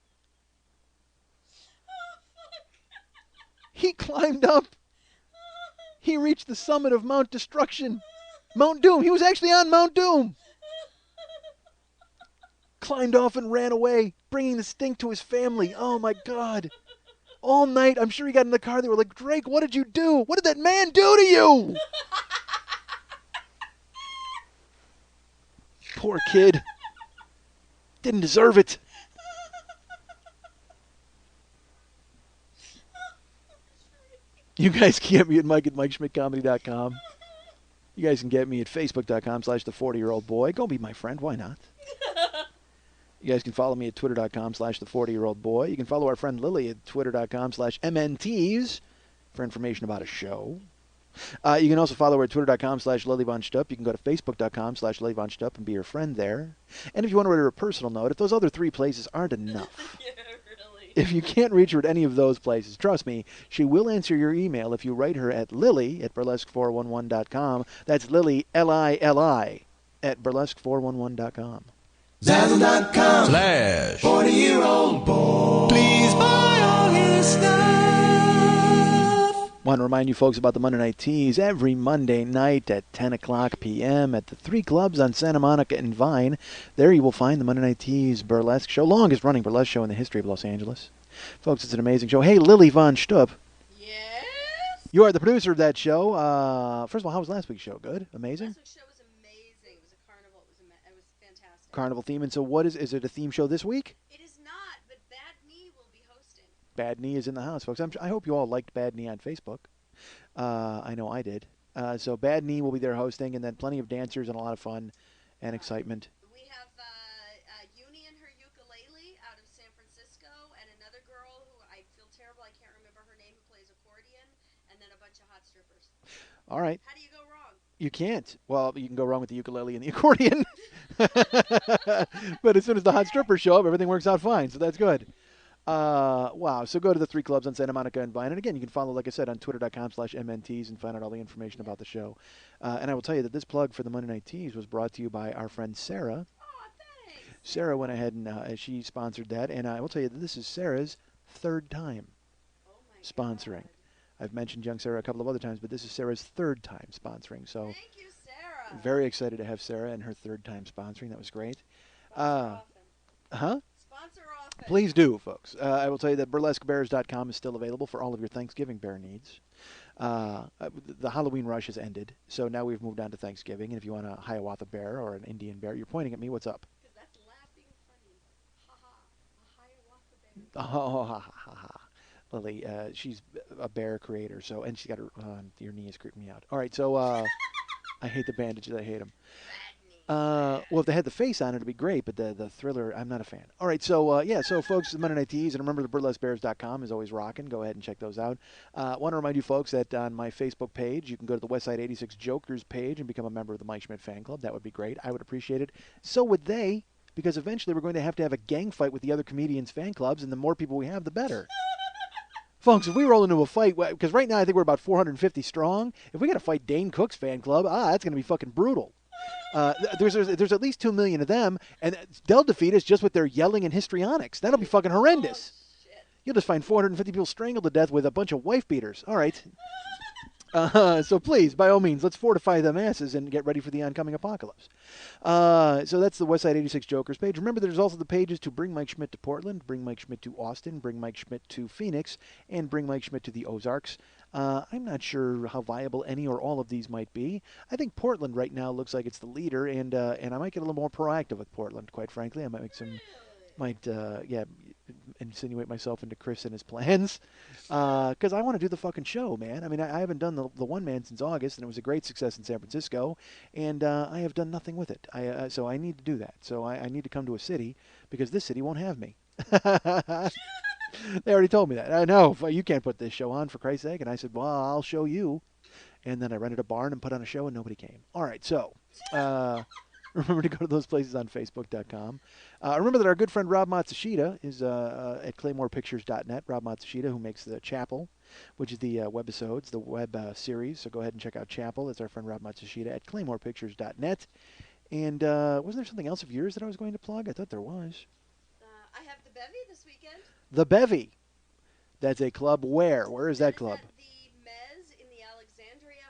He climbed up. He reached the summit of Mount Destruction. Mount Doom. He was actually on Mount Doom. Climbed off and ran away, bringing the stink to his family. Oh, my God. All night, I'm sure he got in the car. They were like, Drake, what did you do? What did that man do to you? Poor kid. Didn't deserve it. You guys can get me at Mike at MikeSchmidtComedy.com. You guys can get me at Facebook.com/the40year-old boy. Go be my friend. Why not? You guys can follow me at Twitter.com/the40year-old boy. You can follow our friend Lily at Twitter.com/MNTs for information about a show. You can also follow her at Twitter.com/LilyVonStupp. You can go to Facebook.com/LilyVonStupp and be her friend there. And if you want to write her a personal note, if those other three places aren't enough, Yeah, really. if you can't reach her at any of those places, trust me, she will answer your email if you write her at Lily at burlesque411.com. That's Lily, Lili, at burlesque411.com. Zazzle.com/40-year-old boy. Please buy all his stuff. Want to remind you folks about the Monday Night Teas every Monday night at 10 o'clock p.m. at the 3 clubs on Santa Monica and Vine. There you will find the Monday Night Teas burlesque show, longest running burlesque show in the history of Los Angeles. Folks, it's an amazing show. Hey, Lily Von Stupp, Yes. you are the producer of that show. First of all, how was last week's show? Good? Amazing? Last week's show was amazing. It was a carnival. It was fantastic. Carnival theme. And so what is it a theme show this week? It is not, but Bad Knee will be hosting. Bad Knee is in the house, folks. I hope you all liked Bad Knee on Facebook. I know I did. So Bad Knee will be there hosting, and then plenty of dancers and a lot of fun and excitement. We have Uni and her ukulele out of San Francisco, and another girl who I feel terrible, I can't remember her name, who plays accordion, and then a bunch of hot strippers. All right. How do you go wrong? You can't. Well, you can go wrong with the ukulele and the accordion. But as soon as the hot strippers show up, everything works out fine, so that's good. Wow. So go to the 3 clubs on Santa Monica and Vine. And again, you can follow, like I said, on Twitter.com/MNTs and find out all the information about the show. And I will tell you that this plug for the Monday Night Teas was brought to you by our friend Sarah. Oh, thanks. Sarah went ahead and she sponsored that. And I will tell you that this is Sarah's 3rd time Oh my sponsoring. God. I've mentioned Young Sarah a couple of other times, but this is Sarah's 3rd time sponsoring. So Thank you, Sarah. very excited to have Sarah and her 3rd time sponsoring. That was great. Sponsor often. Huh? Sponsor often. Please do, folks. I will tell you that burlesquebears.com is still available for all of your Thanksgiving bear needs. The Halloween rush has ended, so now we've moved on to Thanksgiving. And if you want a Hiawatha bear or an Indian bear, you're pointing at me. What's up? Because that's laughing funny. Ha ha. A Hiawatha bear. Oh, ha, ha, ha, ha. Lily, she's a bear creator, so and she's got her. Your knee is creeping me out. All right, so I hate the bandages. I hate them. Well, if they had the face on it, it'd be great, but the thriller, I'm not a fan. All right, so, so, folks, the Monday Night Teas, and remember the burlesquebears.com is always rocking. Go ahead and check those out. I want to remind you, folks, that on my Facebook page, you can go to the Westside 86 Jokers page and become a member of the Mike Schmidt fan club. That would be great. I would appreciate it. So would they, because eventually we're going to have a gang fight with the other comedians' fan clubs, and the more people we have, the better. Folks, if we roll into a fight, because right now I think we're about 450 strong, if we got to fight Dane Cook's fan club, that's going to be fucking brutal. There's at least 2 million of them, and they'll defeat us just with their yelling and histrionics. That'll be fucking horrendous. Oh, shit. You'll just find 450 people strangled to death with a bunch of wife beaters. All right. So please, by all means, let's fortify them asses and get ready for the oncoming apocalypse. So that's the Westside 86 Jokers page. Remember, there's also the pages to bring Mike Schmidt to Portland, bring Mike Schmidt to Austin, bring Mike Schmidt to Phoenix, and bring Mike Schmidt to the Ozarks. I'm not sure how viable any or all of these might be. I think Portland right now looks like it's the leader, and I might get a little more proactive with Portland, quite frankly. I might make some, insinuate myself into Chris and his plans, because I want to do the fucking show, man. I mean, I haven't done the one man since August, and it was a great success in San Francisco, and I have done nothing with it. So I need to do that. So I need to come to a city, because this city won't have me. They already told me that. I know, you can't put this show on, for Christ's sake. And I said, well, I'll show you. And then I rented a barn and put on a show, and nobody came. All right, so remember to go to those places on Facebook.com. Remember that our good friend Rob Matsushita is at ClaymorePictures.net. Rob Matsushita, who makes the Chapel, which is the webisodes, the web series. So go ahead and check out Chapel. That's our friend Rob Matsushita at ClaymorePictures.net. And wasn't there something else of yours that I was going to plug? I thought there was. I have the bevy this weekend. The Bevy. That's a club where? Where is that club? At the Mez in the Alexandria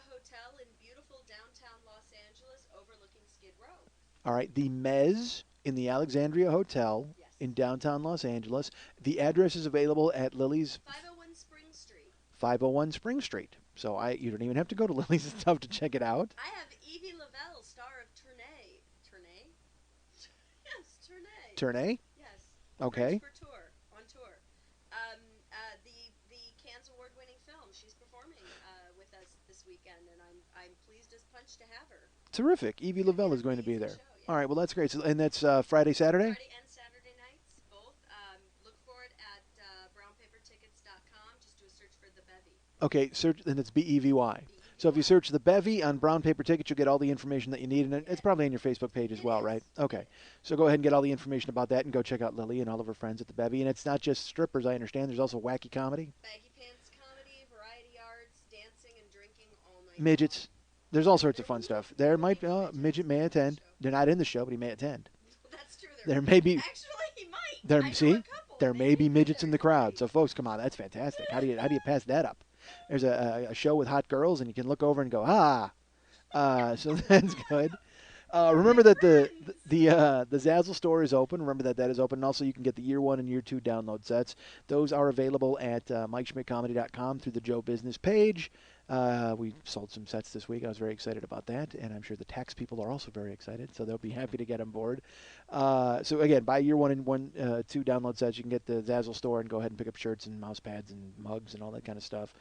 All right, the Mez in the Alexandria Hotel Yes. in downtown Los Angeles. The address is available at Lily's 501 Spring Street. 501 Spring Street. So you don't even have to go to Lily's and stuff to check it out. I have Evie Lavelle, star of Tournay. Tournay? Yes, Tournay. Tournay? Yes. Okay. French for tour, on tour. The Cannes Award-winning film. She's performing with us this weekend, and I'm pleased as punch to have her. Terrific. Evie Lavelle is going to be Amazing there. show, yeah. All right, well, that's great. So, and that's Friday, Saturday? Friday and Saturday nights, both. Look for it at brownpapertickets.com. Just do a search for The Bevy. Okay, search, and it's BEVY. So if you search The Bevy on Brown Paper Tickets, you'll get all the information that you need, and it's probably on your Facebook page as well, right? Okay. So go ahead and get all the information about that, and go check out Lily and all of her friends at The Bevy. And it's not just strippers, I understand. There's also wacky comedy. Baggy pants comedy, variety arts, dancing and drinking all night. Midgets. There's all sorts of fun stuff. There might be, midget may attend. They're not in the show, but he may attend. Well, that's true. There may be, Actually, he might. I there, know see, a couple. there may be midgets in the crowd. Great. So folks, come on, that's fantastic. How do you pass that up? There's a show with hot girls, and you can look over and go, so that's good. Remember that the Zazzle store is open. Remember that is open. And also, you can get the Year 1 and Year 2 download sets. Those are available at MikeSchmidtComedy.com through the Joe Business page. We sold some sets this week. I was very excited about that, and I'm sure the tax people are also very excited, so they'll be happy to get on board. So again, buy Year 1 and 2 download sets. You can get the Zazzle store and go ahead and pick up shirts and mouse pads and mugs and all that kind of stuff.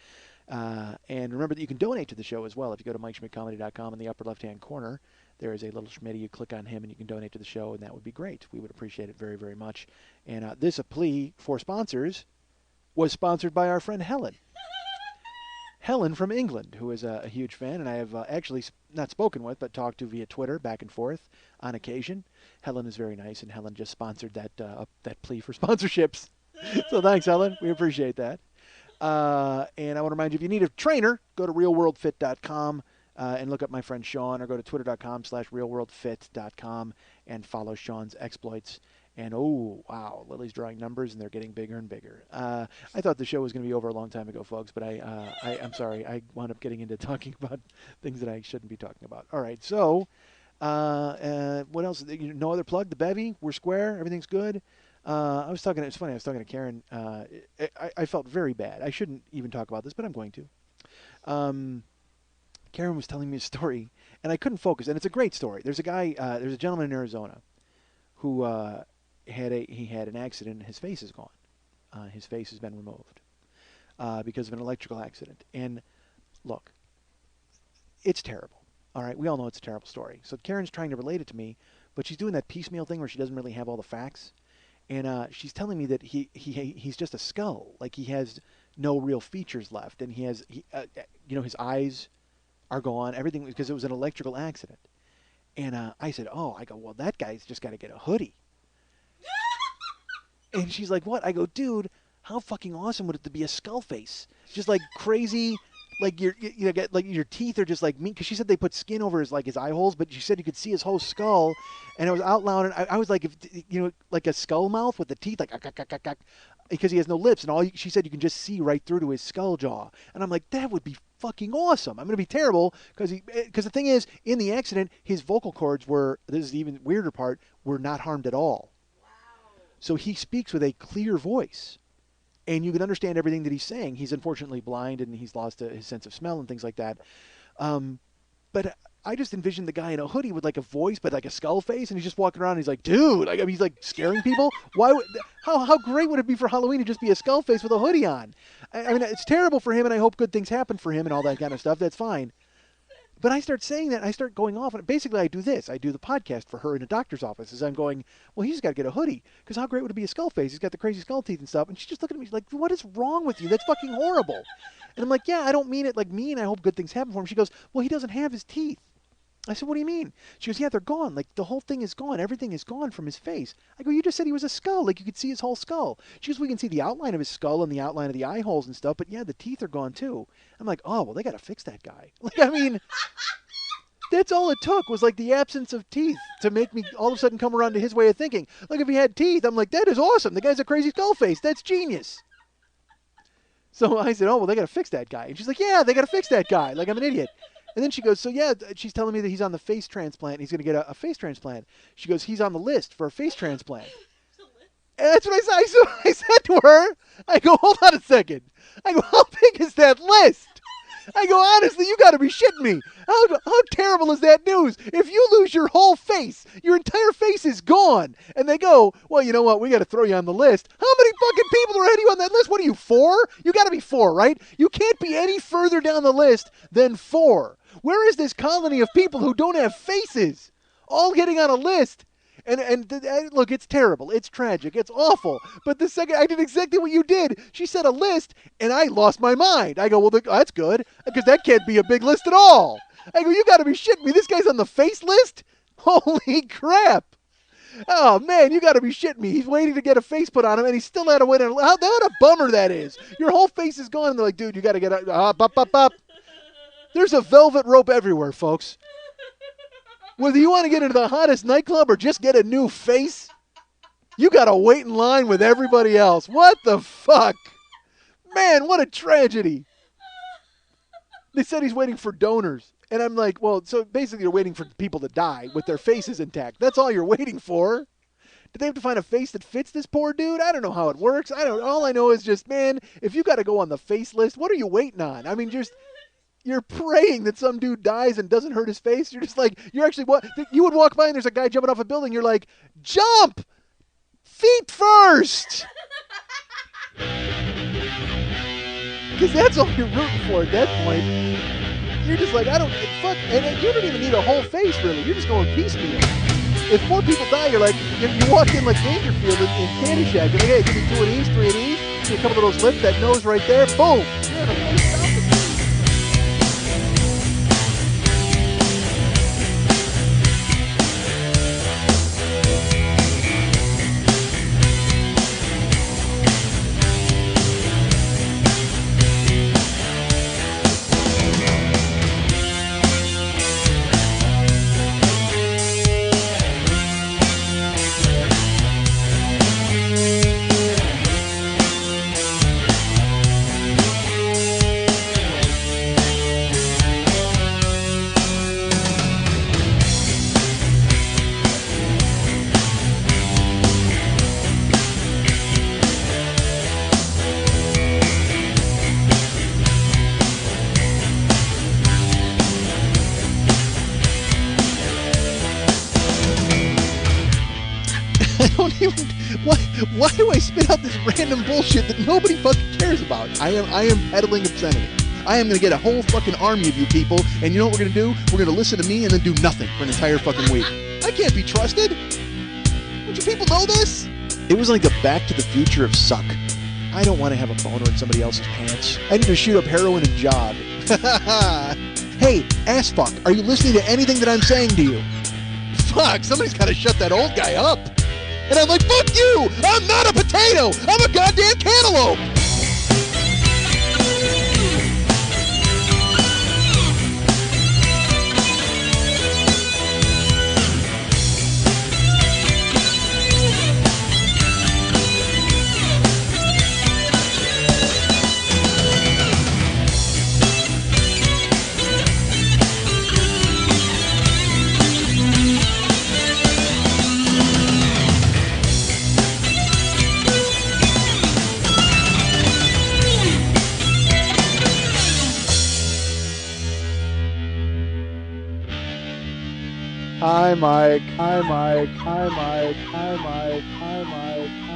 And remember that you can donate to the show as well. If you go to MikeSchmidtComedy.com in the upper left-hand corner, there is a little Schmitty. You click on him and you can donate to the show, and that would be great. We would appreciate it very, very much. And this A Plea for Sponsors was sponsored by our friend Helen. Helen from England, who is a huge fan, and I have actually not spoken with, but talked to via Twitter back and forth on occasion. Helen is very nice, and Helen just sponsored that plea for sponsorships. So thanks, Helen. We appreciate that. And I want to remind you, if you need a trainer, go to realworldfit.com and look up my friend Sean, or go to twitter.com/realworldfit.com and follow Sean's exploits. And, oh, wow, Lily's drawing numbers, and they're getting bigger and bigger. I thought the show was going to be over a long time ago, folks, but I'm sorry. I wound up getting into talking about things that I shouldn't be talking about. All right, so what else? No other plug? The Bevy? We're square? Everything's good? It's funny, I was talking to Karen. I felt very bad. I shouldn't even talk about this, but I'm going to. Karen was telling me a story, and I couldn't focus, and it's a great story. There's a gentleman in Arizona who had an accident, and his face is gone. His face has been removed because of an electrical accident. And look, it's terrible. All right, we all know it's a terrible story. So Karen's trying to relate it to me, but she's doing that piecemeal thing where she doesn't really have all the facts. And she's telling me that he's just a skull, like he has no real features left, and his his eyes are gone, everything, because it was an electrical accident. And I said, well, that guy's just got to get a hoodie. And she's like, what? I go, dude, how fucking awesome would it to be a skull face? Just like crazy, like your teeth are just like me. Because she said they put skin over his eye holes, but she said you could see his whole skull, and it was out loud. And I was like, like a skull mouth with the teeth, like because he has no lips, and she said you can just see right through to his skull jaw. And I'm like, that would be fucking awesome. I'm gonna be terrible because the thing is, in the accident, his vocal cords were, this is the even weirder part, were not harmed at all. So he speaks with a clear voice, and you can understand everything that he's saying. He's unfortunately blind, and he's lost his sense of smell and things like that. But I just envisioned the guy in a hoodie with like a voice, but like a skull face, and he's just walking around. And he's like, dude, he's like scaring people. How great would it be for Halloween to just be a skull face with a hoodie on? I mean, it's terrible for him, and I hope good things happen for him and all that kind of stuff. That's fine. But I start saying that, and I start going off, and basically I do this. I do the podcast for her in a doctor's office as I'm going, well, he's got to get a hoodie, because how great would it be a skull face? He's got the crazy skull teeth and stuff. And she's just looking at me like, what is wrong with you? That's fucking horrible. And I'm like, yeah, I don't mean it like mean. I hope good things happen for him. She goes, well, he doesn't have his teeth. I said, what do you mean? She goes, yeah, they're gone. Like, the whole thing is gone. Everything is gone from his face. I go, you just said he was a skull. Like, you could see his whole skull. She goes, we can see the outline of his skull and the outline of the eye holes and stuff, but yeah, the teeth are gone too. I'm like, oh, well, they got to fix that guy. Like, I mean, that's all it took was like the absence of teeth to make me all of a sudden come around to his way of thinking. Like, if he had teeth, I'm like, that is awesome. The guy's a crazy skull face. That's genius. So I said, oh, well, they got to fix that guy. And she's like, yeah, they got to fix that guy. Like, I'm an idiot. And then she goes, so yeah, she's telling me that he's on the face transplant. He's going to get a face transplant. She goes, he's on the list for a face transplant. And that's what I said. So I said to her, I go, hold on a second. I go, how big is that list? I go, honestly, you got to be shitting me. How terrible is that news? If you lose your whole face, your entire face is gone. And they go, well, you know what? We got to throw you on the list. How many fucking people are ahead of you on that list? What are you, 4? You got to be 4, right? You can't be any further down the list than 4. Where is this colony of people who don't have faces all getting on a list? And look, it's terrible. It's tragic. It's awful. But the second I did exactly what you did, she said a list, and I lost my mind. I go, well, that's good, because that can't be a big list at all. I go, you got to be shitting me. This guy's on the face list? Holy crap. Oh, man, you got to be shitting me. He's waiting to get a face put on him, and he's still out of wait. What a bummer that is. Your whole face is gone, and they're like, dude, you got to get up. There's a velvet rope everywhere, folks. Whether you want to get into the hottest nightclub or just get a new face, you got to wait in line with everybody else. What the fuck? Man, what a tragedy. They said he's waiting for donors. And I'm like, well, so basically you're waiting for people to die with their faces intact. That's all you're waiting for. Did they have to find a face that fits this poor dude? I don't know how it works. All I know is just, man, if you got to go on the face list, what are you waiting on? I mean, you're praying that some dude dies and doesn't hurt his face. You're just like, you would walk by and there's a guy jumping off a building. You're like, jump! Feet first! Because that's all you're rooting for at that point. You're just like, fuck. And you don't even need a whole face, really. You're just going piecemeal. If 4 people die, you're like, you walk in like Dangerfield in Caddyshack. You're like, hey, give me 2 of these, 3 of these. Give me a couple of those lips, that nose right there. Boom! You're in a face. Why do I spit out this random bullshit that nobody fucking cares about? I am peddling obscenity. I am going to get a whole fucking army of you people, and you know what we're going to do? We're going to listen to me and then do nothing for an entire fucking week. I can't be trusted. Don't you people know this? It was like the Back to the Future of suck. I don't want to have a boner in somebody else's pants. I need to shoot up heroin and jog. Hey, ass fuck, are you listening to anything that I'm saying to you? Fuck, somebody's got to shut that old guy up. And I'm like, fuck you! I'm not a potato! I'm a goddamn cantaloupe! Hi, Mike. Hi, Mike. Hi, Mike. Hi, Mike. Hi, Mike.